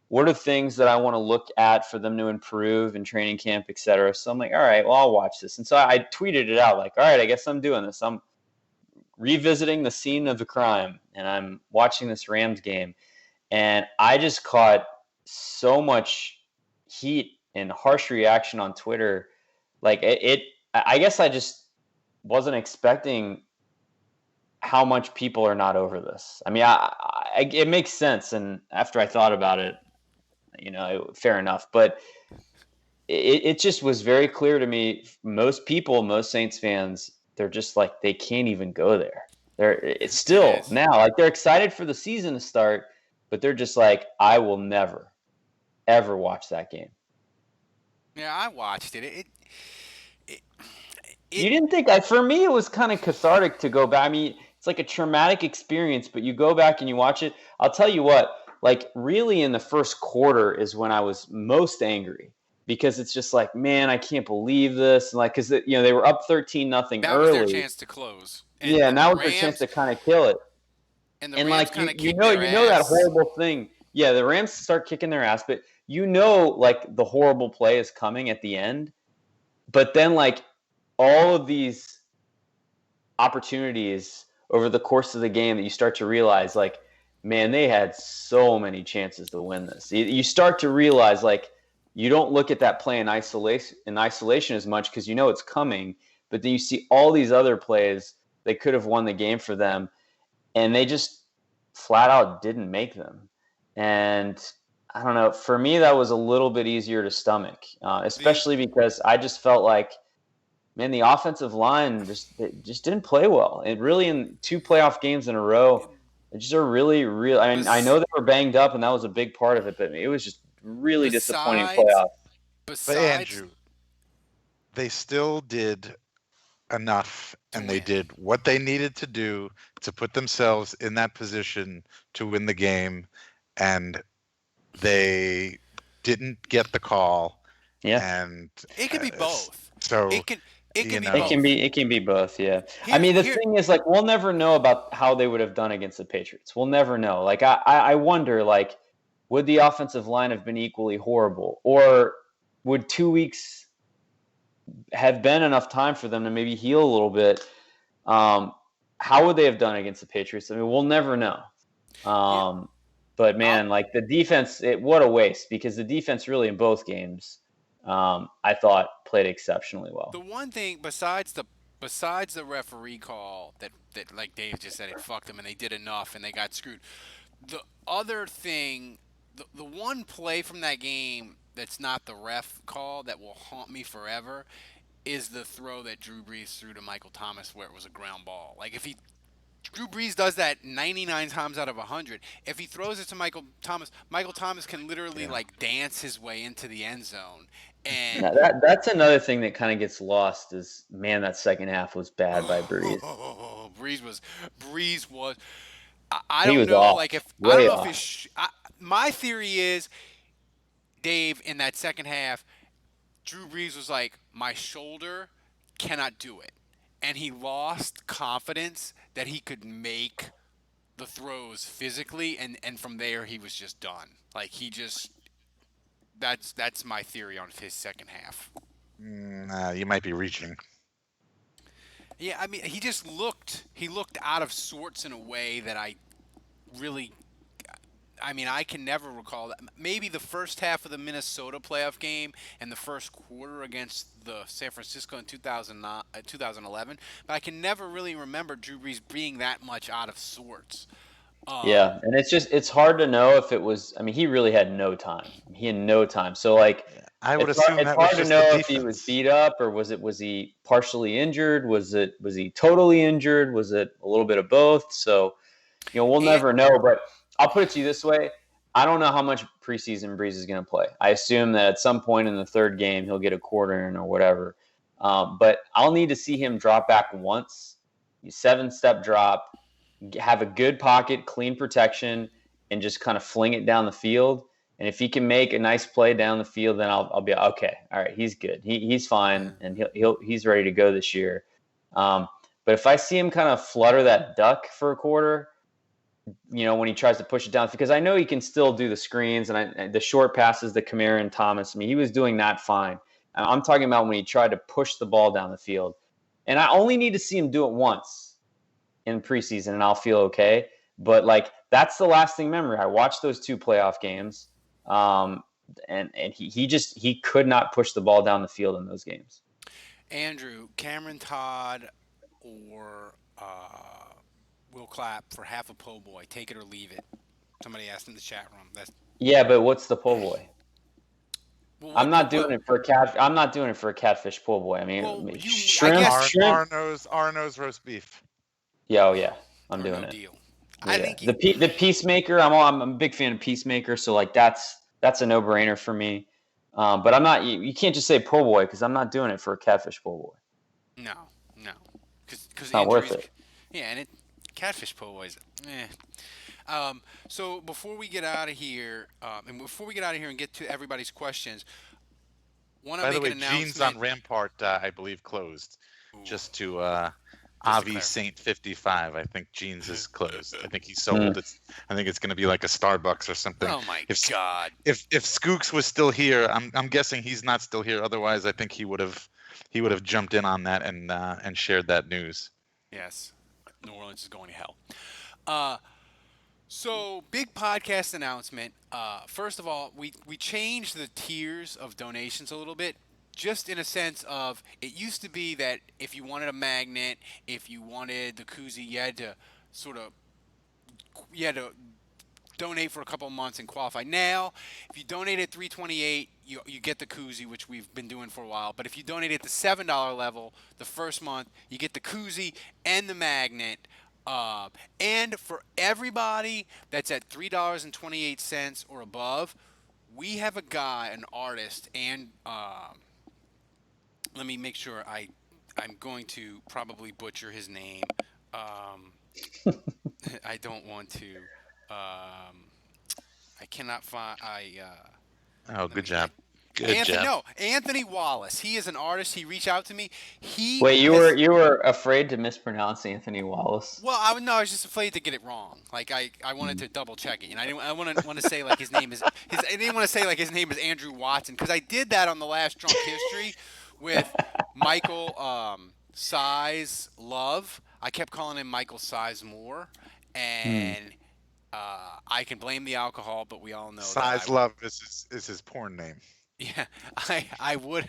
what are things that I want to look at for them to improve in training camp, et cetera. So I'm like, all right, well, I'll watch this. And so I tweeted it out all right, I guess I'm doing this. I'm revisiting the scene of the crime, and I'm watching this Rams game. And I just caught so much heat and harsh reaction on Twitter. I guess I just wasn't expecting how much people are not over this. I mean, it makes sense. And after I thought about it, fair enough. But it just was very clear to me. Most Saints fans, they're just they can't even go there. It's still now they're excited for the season to start, but they're just I will never, ever watch that game. Yeah, I watched it. You didn't think for me it was kind of cathartic to go back. I mean, it's like a traumatic experience, but you go back and you watch it. I'll tell you what, really in the first quarter is when I was most angry because it's just man, I can't believe this. And because they were up 13-0 early. That was their chance to close. And that was their chance to kind of kill it. And the Rams kind of kicked their ass. That horrible thing. Yeah, the Rams start kicking their ass, but the horrible play is coming at the end. But then all of these opportunities over the course of the game that you start to realize man, they had so many chances to win this. You start to realize you don't look at that play in isolation as much because it's coming, but then you see all these other plays they could have won the game for them, and they just flat out didn't make them. And I don't know, for me that was a little bit easier to stomach, especially because I just felt man, the offensive line just didn't play well. And really in 2 playoff games in a row, they just are really. I mean, I know they were banged up, and that was a big part of it, but it was just really disappointing playoff. But Andrew, they still did enough, and they did what they needed to do to put themselves in that position to win the game. And they didn't get the call, Yeah. and It could be both. so It can it can you be know, both. It can be both, yeah. I Here's mean, the here thing is, like, we'll never know about how they would have done against the Patriots. We'll never know. Like, I wonder, like, would the offensive line have been equally horrible, or would 2 weeks have been enough time for them to maybe heal a little bit? Um, how would they have done against the Patriots? I mean, we'll never know. yeah, But I'll, man, like the defense, what a waste, because the defense really in both games, I thought played exceptionally the well. one thing besides the referee call that like Dave just said, it fucked them and they did enough and they got screwed. The other thing, the one play from that game that's not the ref call that will haunt me forever is the throw that Drew Brees threw to Michael Thomas where it was a ground ball. Like if he Drew Brees does that 99 times out of 100. If he throws it to Michael Thomas can literally yeah. like dance his way into the end zone. And Now that's another thing that kind of gets lost is, man, that second half was bad by Breeze. Brees was. I He don't was know. off, Like if I don't way know if off. my theory is Dave in that second half, Drew Brees was like, my shoulder cannot do it, and he lost confidence that he could make the throws physically, and from there he was just done. Like he just that's my theory on his second half. You might be reaching. Yeah, I mean he looked out of sorts in a way that really I mean, I can never recall that. Maybe the first half of the Minnesota playoff game and the first quarter against the San Francisco in 2011, but I can never really remember Drew Brees being that much out of sorts. Um, Yeah, and it's hard to know if it was. I mean, he really had no time. He had no time. So like, I would assume it's that was hard to just the know if he was defense. beat up, or was he partially injured? Was he totally injured? Was it a little bit of both? So we'll and never know. But I'll put it to you this way: I don't know how much preseason Breeze is going to play. I assume that at some point in the third game he'll get a quarter in or whatever. But I'll need to see him drop back once, 7-step drop, have a good pocket, clean protection, and just kind of fling it down the field. And if he can make a nice play down the field, then I'll be okay. All right, he's good. He's fine, and he's ready to go this year. But if I see him kind of flutter that duck for a quarter, when he tries to push it down, because I know he can still do the screens and the short passes to Kamara and Thomas. I mean, he was doing that fine. I'm talking about when he tried to push the ball down the field. And I only need to see him do it once in preseason and I'll feel okay. But like that's the lasting memory. I watched those 2 playoff games, and he could not push the ball down the field in those games. Andrew, Cameron Todd, or Will Clapp for half a po' boy. Take it or leave it. Somebody asked in the chat room. That's Yeah, but what's the po' boy? well, I'm what not what doing it for a cat. I'm not doing it for a catfish po' boy. I well mean, you I shrimp, guess shrimp. Arno's roast beef. Yeah, oh yeah, I'm or doing no it. deal. I Yeah, think the Peacemaker. I'm a big fan of Peacemaker, so like that's a no brainer for me. But I'm not. You can't just say po' boy because I'm not doing it for a catfish po' boy. no, no, because It's not worth injuries. it. Yeah, and catfish po' boys. Eh. So before we get out of here, and get to everybody's questions, want to By the make an way, Jeans on announcement. Rampart, I believe, closed. Ooh, Just to just to Avi clarify. Saint 55. I think Jeans is closed. I think he Hmm. sold. I think it's going to be like a Starbucks or something. Oh my If God. if Skooks was still here, I'm guessing he's not still here. Otherwise, I think he would have jumped in on that and shared that news. Yes, New Orleans is going to hell. Uh, so big podcast announcement. First of all, we changed the tiers of donations a little bit, just in a sense of it used to be that if you wanted a magnet, if you wanted the koozie, sort of you had to donate for a couple of months and qualify. Now, if you donate at 328, you get the koozie, which we've been doing for a while. But if you donate at the $7 level, the first month, you get the koozie and the magnet. And for everybody that's at $3.28 or above, we have a guy, an artist, and let me make sure I'm going to probably butcher his name. Um, I don't want to. Um, I cannot find. Oh, Let good me. job. Good job. No, Anthony Wallace. He is an artist. He reached out to me. He Wait, you has. were afraid to mispronounce Anthony Wallace? Well, I was just afraid to get it wrong. Like I wanted to double check it. You know, I want to say like his name is his. I didn't want to say like his name is Andrew Watson because I did that on the last Drunk History with Michael Size Love. I kept calling him Michael Size Moore, and I can blame the alcohol, but we all know that Size Love is his porn name. yeah, I would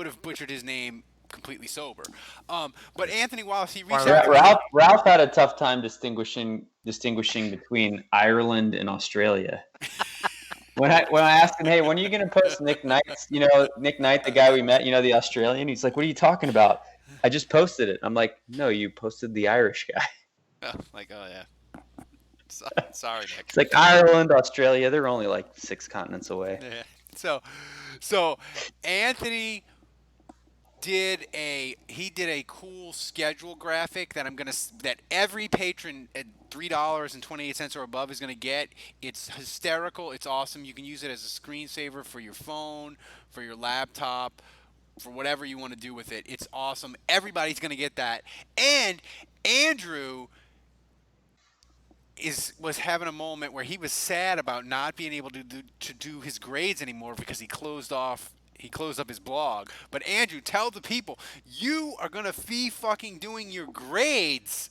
have butchered his name completely sober. But Anthony Wallace, he reached out to me. Ralph had a tough time distinguishing between Ireland and Australia. When I asked him, hey, when are you going to post Nick Knight's, Nick Knight, the guy we met, the Australian? He's like, what are you talking about? I just posted it. I'm like, no, you posted the Irish guy. Oh yeah. Sorry, Nick. It's like Ireland, Australia, they're only like 6 continents away. Yeah. So Anthony did a cool schedule graphic that that every patron at $3.28 or above is gonna get. It's hysterical. It's awesome. You can use it as a screensaver for your phone, for your laptop, for whatever you want to do with it. It's awesome. Everybody's gonna get that. And Andrew was having a moment where he was sad about not being able to do his grades anymore because he closed up his blog. But Andrew, tell the people you are gonna be fucking doing your grades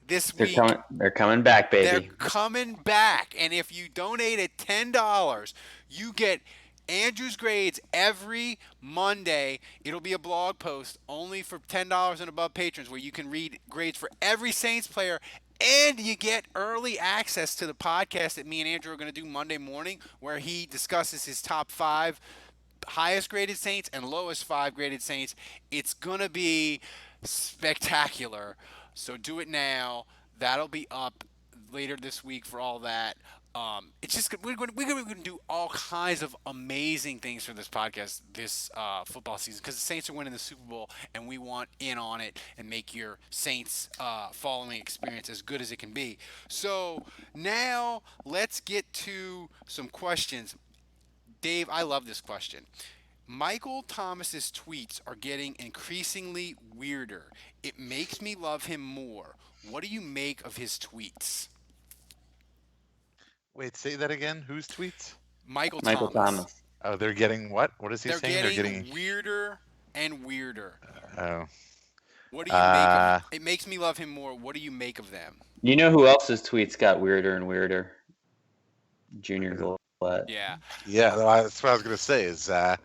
this week. They're coming back, baby. They're coming back, and if you donate at $10, you get Andrew's grades every Monday. It'll be a blog post only for $10 and above patrons where you can read grades for every Saints player. And you get early access to the podcast that me and Andrew are going to do Monday morning, where he discusses his top 5 highest graded Saints and lowest 5 graded Saints. It's going to be spectacular. So do it now. That'll be up later this week for all that. It's just we're going to do all kinds of amazing things for this podcast this football season because the Saints are winning the Super Bowl and we want in on it and make your Saints following experience as good as it can be. So now let's get to some questions. Dave, I love this question. Michael Thomas's tweets are getting increasingly weirder. It makes me love him more. What do you make of his tweets? Wait, say that again. Whose tweets? Michael Thomas. Oh, they're getting what? What is he saying? They're getting weirder and weirder. Oh. What do you make of it? Makes me love him more. What do you make of them? You know who else's tweets got weirder and weirder? Junior Gillette. Yeah. Yeah, that's what I was going to say is, I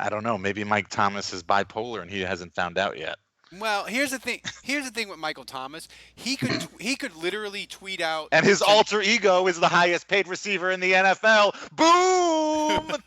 don't know, maybe Mike Thomas is bipolar and he hasn't found out yet. Well, here's the thing. Here's the thing with Michael Thomas. He could literally tweet out. And his alter ego is the highest paid receiver in the NFL. Boom!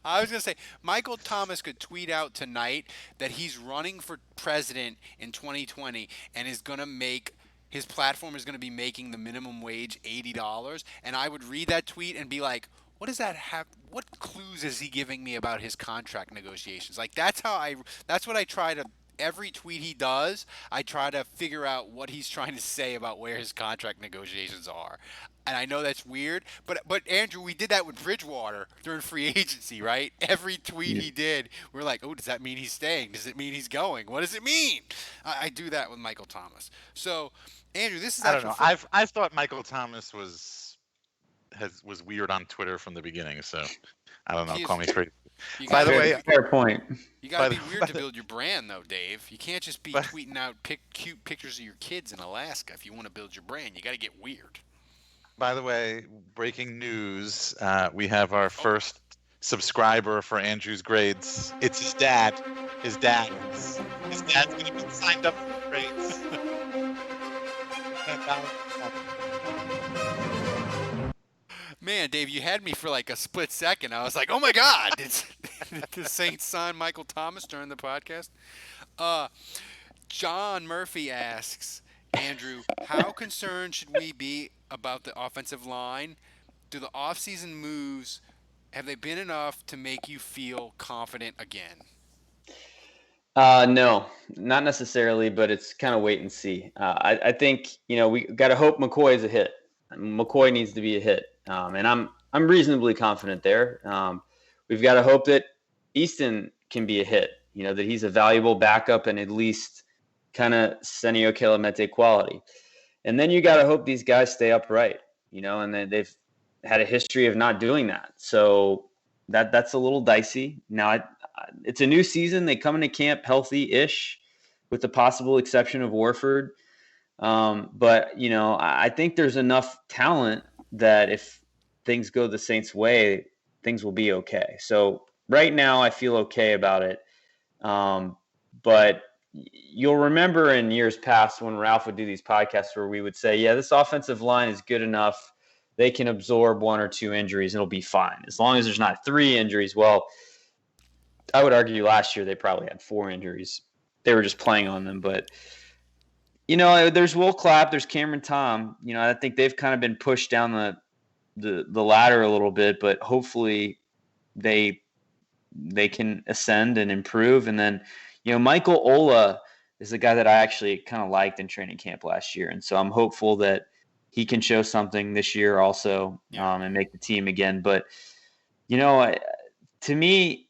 I was gonna say Michael Thomas could tweet out tonight that he's running for president in 2020 and is gonna make. His platform is going to be making the minimum wage $80, and I would read that tweet and be like, "What does that have? What clues is he giving me about his contract negotiations?" Like that's what I try to. Every tweet he does, I try to figure out what he's trying to say about where his contract negotiations are. And I know that's weird, but Andrew, we did that with Bridgewater during free agency, right? Every tweet he did, we're like, "Oh, does that mean he's staying? Does it mean he's going? What does it mean?" I do that with Michael Thomas. So, Andrew, this is I don't know. I thought Michael Thomas was weird on Twitter from the beginning, so I don't know. Call me crazy. By the way, fair point. You gotta be weird to build your brand, though, Dave. You can't just be tweeting out cute pictures of your kids in Alaska if you want to build your brand. You gotta get weird. By the way, breaking news: we have our first subscriber for Andrew's grades. It's his dad. His dad's gonna be signed up for grades. Man, Dave, you had me for like a split second. I was like, "Oh my God, did the Saints sign Michael Thomas during the podcast?" John Murphy asks, Andrew, how concerned should we be about the offensive line? Do the offseason moves, have they been enough to make you feel confident again? No, not necessarily, but it's kind of wait and see. I think we got to hope McCoy is a hit. McCoy needs to be a hit, and I'm I'm reasonably confident there. We've got to hope that Easton can be a hit, that he's a valuable backup and at least kind of Senio Kelamete quality. And then you got to hope these guys stay upright, and then they've had a history of not doing that. So that's a little dicey. Now, it's a new season. They come into camp healthy-ish with the possible exception of Warford. But, I think there's enough talent that if things go the Saints' way, things will be okay. So right now I feel okay about it. But you'll remember in years past when Ralph would do these podcasts where we would say, yeah, this offensive line is good enough. They can absorb 1 or 2 injuries and it'll be fine. As long as there's not 3 injuries. Well, I would argue last year they probably had 4 injuries. They were just playing on them. But, there's Will Clapp, there's Cameron Tom. I think they've kind of been pushed down the ladder a little bit, but hopefully they can ascend and improve. And then, Michael Ola is the guy that I actually kind of liked in training camp last year. And so I'm hopeful that he can show something this year also and make the team again. But, to me,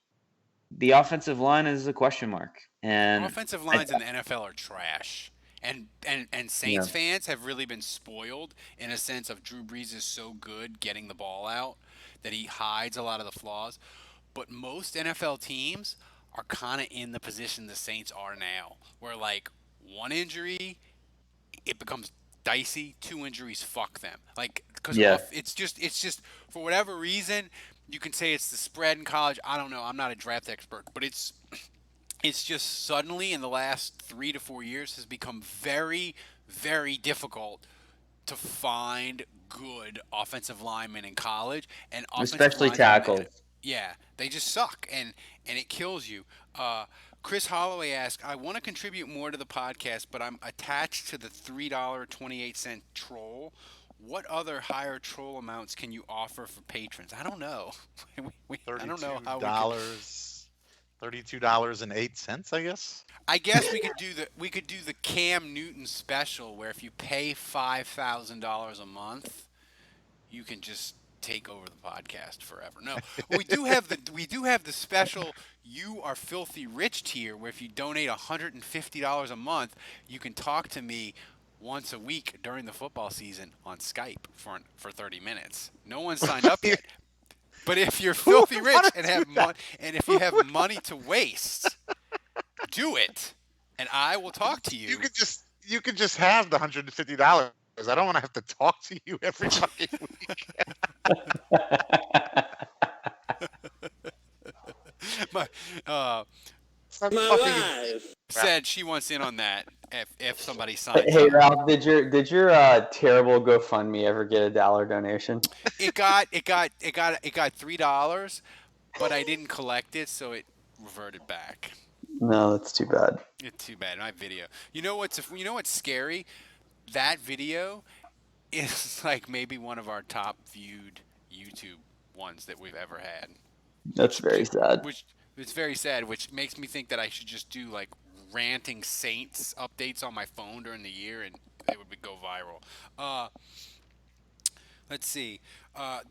the offensive line is a question mark. And offensive lines in the NFL are trash. And Saints fans have really been spoiled in a sense of Drew Brees is so good getting the ball out that he hides a lot of the flaws. But most NFL teams are kind of in the position the Saints are now, where like 1 injury, it becomes dicey. 2 injuries, fuck them. Like because it's just for whatever reason you can say it's the spread in college. I don't know. I'm not a draft expert, but it's just suddenly in the last 3 to 4 years has become very, very difficult to find good offensive linemen in college, and especially tackles. Yeah, they just suck, and it kills you. Chris Holloway asked, I want to contribute more to the podcast, but I'm attached to the $3.28 troll. What other higher troll amounts can you offer for patrons? I don't know. I don't know how $32.08, I guess. I guess we could do the Cam Newton special where if you pay $5,000 a month, you can just take over the podcast forever. No, we do have the special You Are Filthy Rich tier where if you donate $150 a month, you can talk to me once a week during the football season on Skype for 30 minutes. No one signed up yet. But if you're filthy rich and if you have money to waste, do it, and I will talk to you. You could just have the $150. I don't want to have to talk to you every fucking week. My wife said she wants in on that. If somebody signs Hey up. Ralph, did your terrible GoFundMe ever get a $1 donation? It got $3, but I didn't collect it, so it reverted back. No, that's too bad. It's too bad. My video. You know what's scary? That video is like maybe one of our top viewed YouTube ones that we've ever had. That's very sad. Which it's very sad, which makes me think that I should just do like ranting Saints updates on my phone during the year, and they would go viral. Let's see,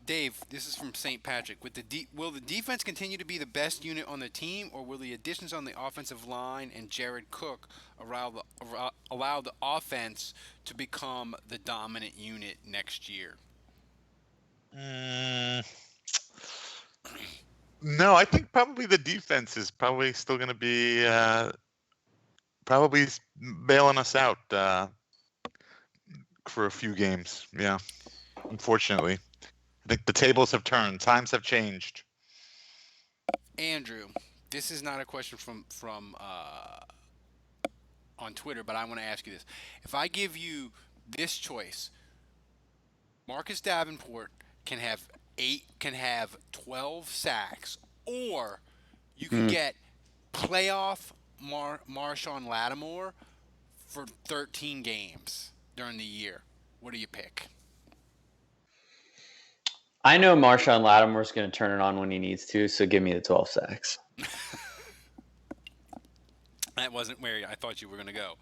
Dave. This is from St. Patrick. Will the defense continue to be the best unit on the team, or will the additions on the offensive line and Jared Cook allow the offense to become the dominant unit next year? No, I think probably the defense is probably still going to be probably bailing us out for a few games. Yeah, unfortunately. I think the tables have turned. Times have changed. Andrew, this is not a question from on Twitter, but I want to ask you this. If I give you this choice, Marcus Davenport can have 12 sacks, or you can get playoff Marshawn Lattimore for 13 games during the year. What do you pick? I know Marshawn Lattimore's going to turn it on when he needs to, so give me the 12 sacks. That wasn't where I thought you were going to go.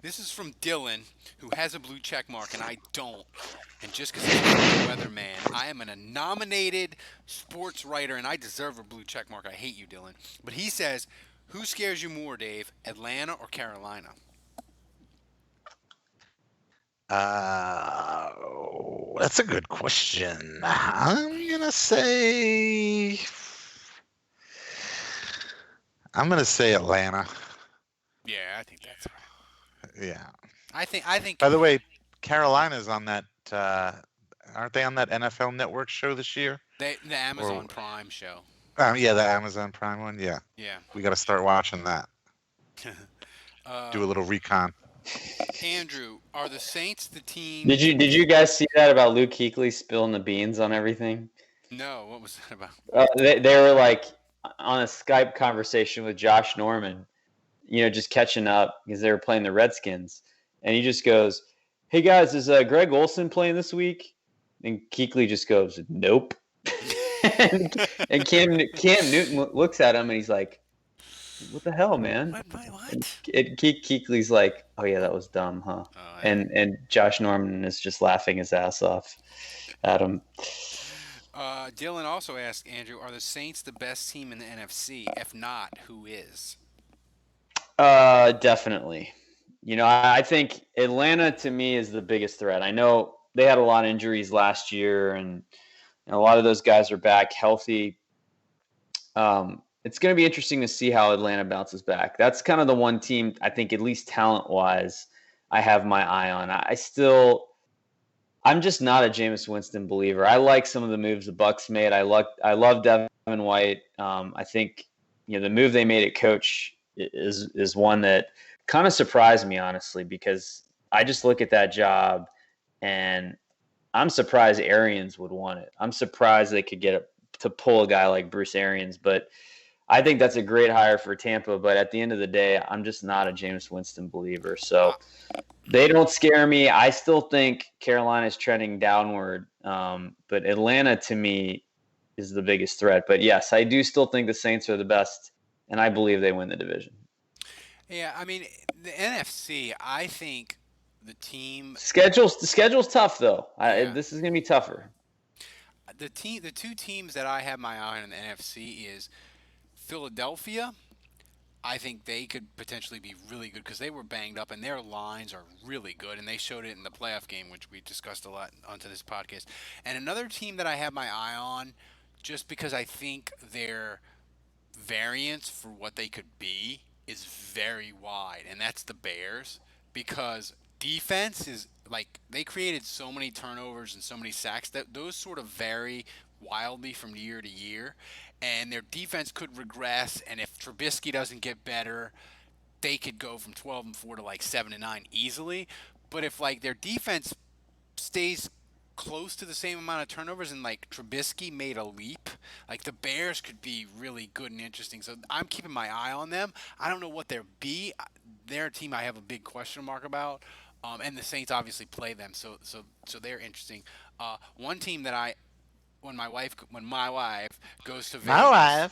This is from Dylan, who has a blue check mark, and I don't. And just because he's a weatherman, I am a nominated sports writer, and I deserve a blue check mark. I hate you, Dylan. But he says, who scares you more, Dave, Atlanta or Carolina? That's a good question. I'm gonna say Atlanta. Yeah, I think that's right. Yeah. I think. By the way, Carolina's on that. Aren't they on that NFL Network show this year? The Amazon Prime show. Yeah, the Amazon Prime one. Yeah. Yeah. We got to start watching that. Do a little recon. Andrew, are the Saints the team? Did you guys see that about Luke Kuechly spilling the beans on everything? No, what was that about? They were like on a Skype conversation with Josh Norman, just catching up because they were playing the Redskins, and he just goes, "Hey guys, is Greg Olson playing this week?" And Kuechly just goes, "Nope." and Cam Newton looks at him and he's like, "What the hell, man?" What? And Kuechly's like, "Oh yeah, that was dumb, huh?" Oh, And Josh Norman is just laughing his ass off at him. Dylan also asked Andrew, are the Saints the best team in the NFC? If not, who is? Definitely. I think Atlanta to me is the biggest threat. I know they had a lot of injuries last year, and a lot of those guys are back healthy. It's going to be interesting to see how Atlanta bounces back. That's kind of the one team I think, at least talent-wise, I have my eye on. I'm just not a Jameis Winston believer. I like some of the moves the Bucs made. I love Devin White. I think the move they made at coach is one that kind of surprised me, honestly, because I just look at that job and I'm surprised Arians would want it. I'm surprised they could get to pull a guy like Bruce Arians, but I think that's a great hire for Tampa. But at the end of the day, I'm just not a Jameis Winston believer. So they don't scare me. I still think Carolina is trending downward. But Atlanta, to me, is the biggest threat. But yes, I do still think the Saints are the best, and I believe they win the division. Yeah, I mean, the NFC, I think the schedule's tough, though. Yeah. This is going to be tougher. The two teams that I have my eye on in the NFC is Philadelphia. I think they could potentially be really good because they were banged up and their lines are really good, and they showed it in the playoff game, which we discussed a lot onto this podcast. And another team that I have my eye on, just because I think their variance for what they could be is very wide, and that's the Bears, because defense is like they created so many turnovers and so many sacks that those sort of vary wildly from year to year, and their defense could regress. And if Trubisky doesn't get better, they could go from 12-4 to like 7-9 easily. But if like their defense stays close to the same amount of turnovers and like Trubisky made a leap, like the Bears could be really good and interesting. So I'm keeping my eye on them. I don't know what they'll be. They're a team I have a big question mark about. And the Saints obviously play them, so they're interesting. One team that when my wife goes to Vegas,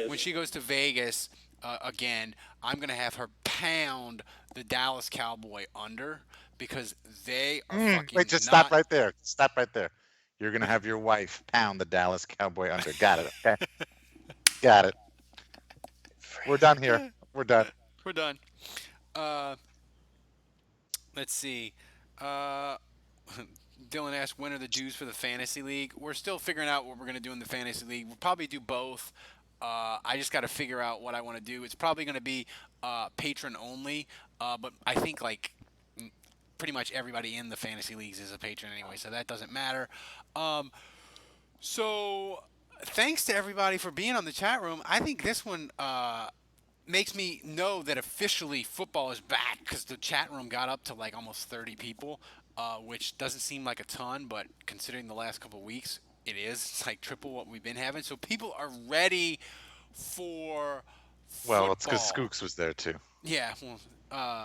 when she goes to Vegas again, I'm gonna have her pound the Dallas Cowboy under because they are fucking. Wait, just stop right there. Stop right there. You're gonna have your wife pound the Dallas Cowboy under. Got it. Okay. Got it. We're done here. We're done. We're done. Let's see. Dylan asked, when are the dues for the fantasy league? We're still figuring out what we're going to do in the fantasy league. We'll probably do both. I just got to figure out what I want to do. It's probably going to be patron only, but I think like pretty much everybody in the fantasy leagues is a patron anyway, so that doesn't matter. So thanks to everybody for being on the chat room. I think this one makes me know that officially football is back because the chat room got up to like almost 30 people, which doesn't seem like a ton, but considering the last couple of weeks, it is. It's like triple what we've been having. So people are ready for football. Well, it's because Skooks was there too. Yeah. Well,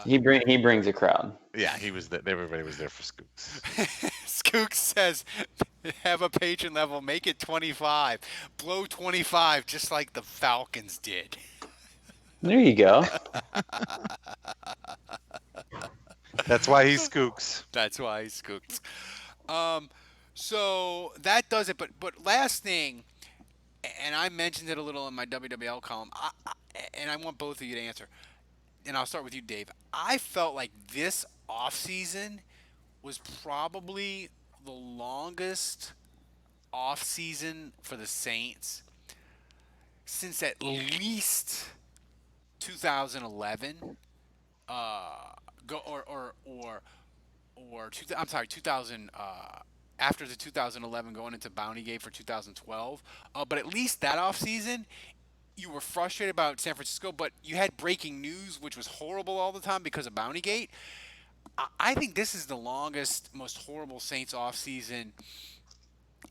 he brings a crowd. Yeah, he was there. Everybody was there for Skooks. Skooks says, have a patron level, make it 25. Blow 25 just like the Falcons did. There you go. That's why he skooks. That's why he's cooked. So that does it. But last thing, and I mentioned it a little in my WWL column, and I want both of you to answer. And I'll start with you, Dave. I felt like this offseason was probably the longest offseason for the Saints since at least 2011. Go or I'm sorry, 2000. After the 2011 going into Bounty Gate for 2012, but at least that offseason, you were frustrated about San Francisco, but you had breaking news, which was horrible all the time because of Bounty Gate. I think this is the longest, most horrible Saints offseason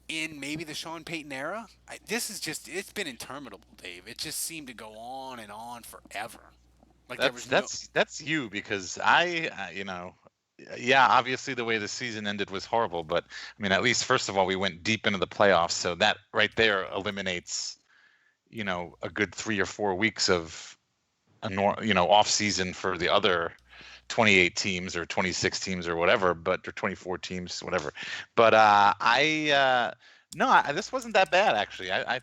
in maybe the Sean Payton era. This is just, it's been interminable, Dave. It just seemed to go on and on forever. Like there That's was no. that's you because yeah, obviously the way the season ended was horrible, but I mean, at least first of all, we went deep into the playoffs, so that right there eliminates, a good 3 or 4 weeks of off season for the other 28 teams or 26 teams or whatever, or 24 teams, whatever. But no, this wasn't that bad actually. I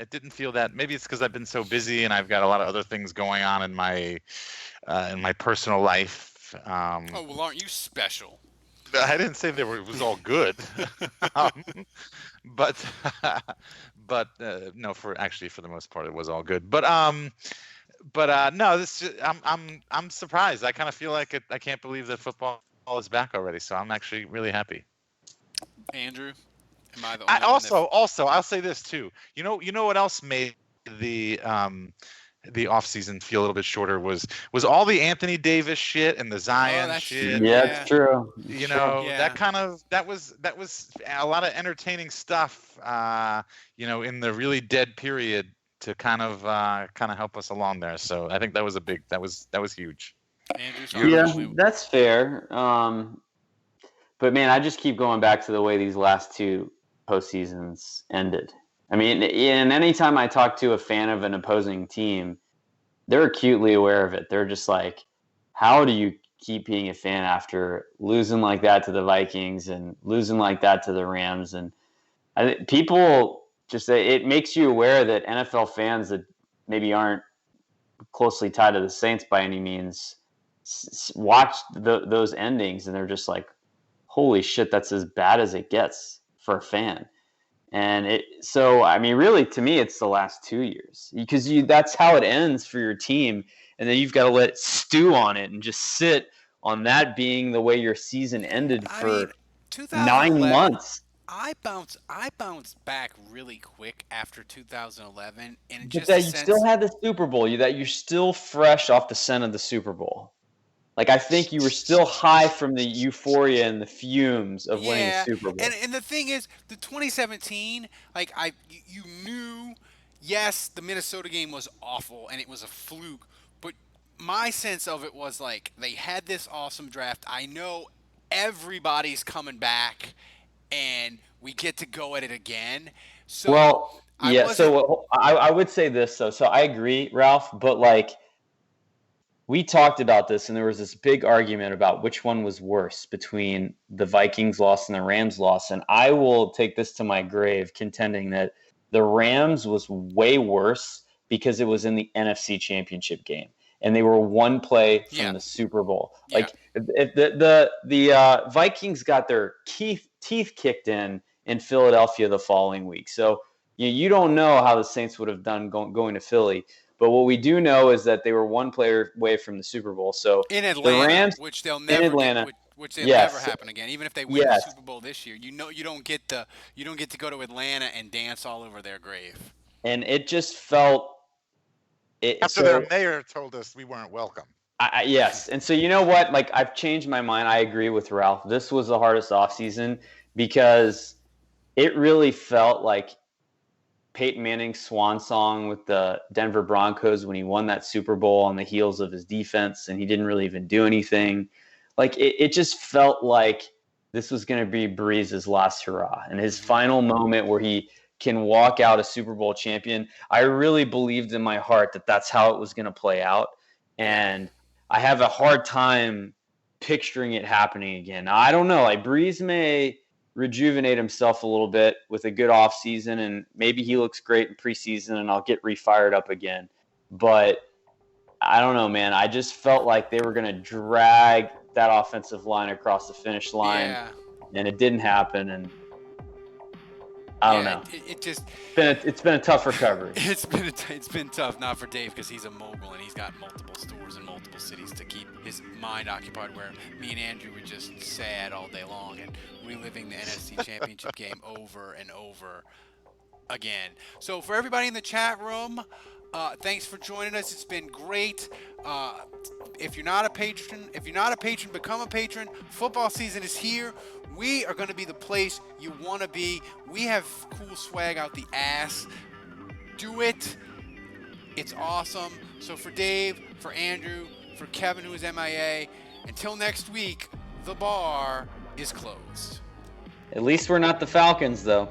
didn't feel that. Maybe it's because I've been so busy and I've got a lot of other things going on in my personal life. Oh well, aren't you special? I didn't say it was all good, um, but no, for the most part, it was all good. But no, I'm surprised. I kind of feel like I can't believe that football is back already. So I'm actually really happy. Andrew, am I the I only one that... also I'll say this too. You know what else made the off season feel a little bit shorter was all the Anthony Davis shit and the Zion that's shit. true. Yeah, Yeah. it's true. Yeah. that was a lot of entertaining stuff. In the really dead period to kind of help us along there. So I think that was that was huge. Andrew, sorry, Yeah, that's fair. But man, I just keep going back to the way these last two postseasons ended. I mean, and anytime I talk to a fan of an opposing team, they're acutely aware of it. They're just like, how do you keep being a fan after losing like that to the Vikings and losing like that to the Rams? And people just say it makes you aware that NFL fans that maybe aren't closely tied to the Saints by any means watch those endings and they're just like, holy shit, that's as bad as it gets for a fan. And so I mean, really, to me, it's the last 2 years because that's how it ends for your team, and then you've got to let it stew on it and just sit on that being the way your season ended for 9 months. I bounced back really quick after 2011, and But just that a you sense. still had the Super Bowl, that you're still fresh off the scent of the Super Bowl. Like, I think you were still high from the euphoria and the fumes of winning the Super Bowl. And the thing is, the 2017, like you knew, yes, the Minnesota game was awful and it was a fluke, but my sense of it was like they had this awesome draft. I know everybody's coming back, and we get to go at it again. So Well, I yeah. wasn't. So I would say this though. So I agree, Ralph. But like we talked about this, and there was this big argument about which one was worse between the Vikings loss and the Rams loss. And I will take this to my grave, contending that the Rams was way worse because it was in the NFC Championship game, and they were one play from the Super Bowl. Yeah. Like if the Vikings got their teeth kicked in Philadelphia the following week. So you don't know how the Saints would have done going to Philly. But what we do know is that they were one player away from the Super Bowl. So in Atlanta, the Rams, which they'll never never happen again. Even if they win the Super Bowl this year, you don't get to go to Atlanta and dance all over their grave. And it just felt after their mayor told us we weren't welcome. Yes. And so you know what? Like, I've changed my mind. I agree with Ralph. This was the hardest offseason because it really felt like Peyton Manning's swan song with the Denver Broncos when he won that Super Bowl on the heels of his defense, and he didn't really even do anything. Like, it just felt like this was going to be Breeze's last hurrah and his final moment where he can walk out a Super Bowl champion. I really believed in my heart that that's how it was going to play out. And I have a hard time picturing it happening again. Now, I don't know. Like, Breeze may rejuvenate himself a little bit with a good offseason, and maybe he looks great in preseason and I'll get refired up again. But I don't know, man. I just felt like they were going to drag that offensive line across the finish line, and it didn't happen. And I don't know. It just it's been a tough recovery. It's been tough, not for Dave because he's a mogul and he's got multiple stores in multiple cities to keep his mind occupied. Where me and Andrew were just sad all day long and reliving the NFC Championship game over and over again. So for everybody in the chat room, thanks for joining us. It's been great. If you're not a patron, become a patron. Football season is here. We are going to be the place you want to be. We have cool swag out the ass. Do it. It's awesome. So for Dave, for Andrew, for Kevin, who is MIA, until next week, the bar is closed. At least we're not the Falcons, though.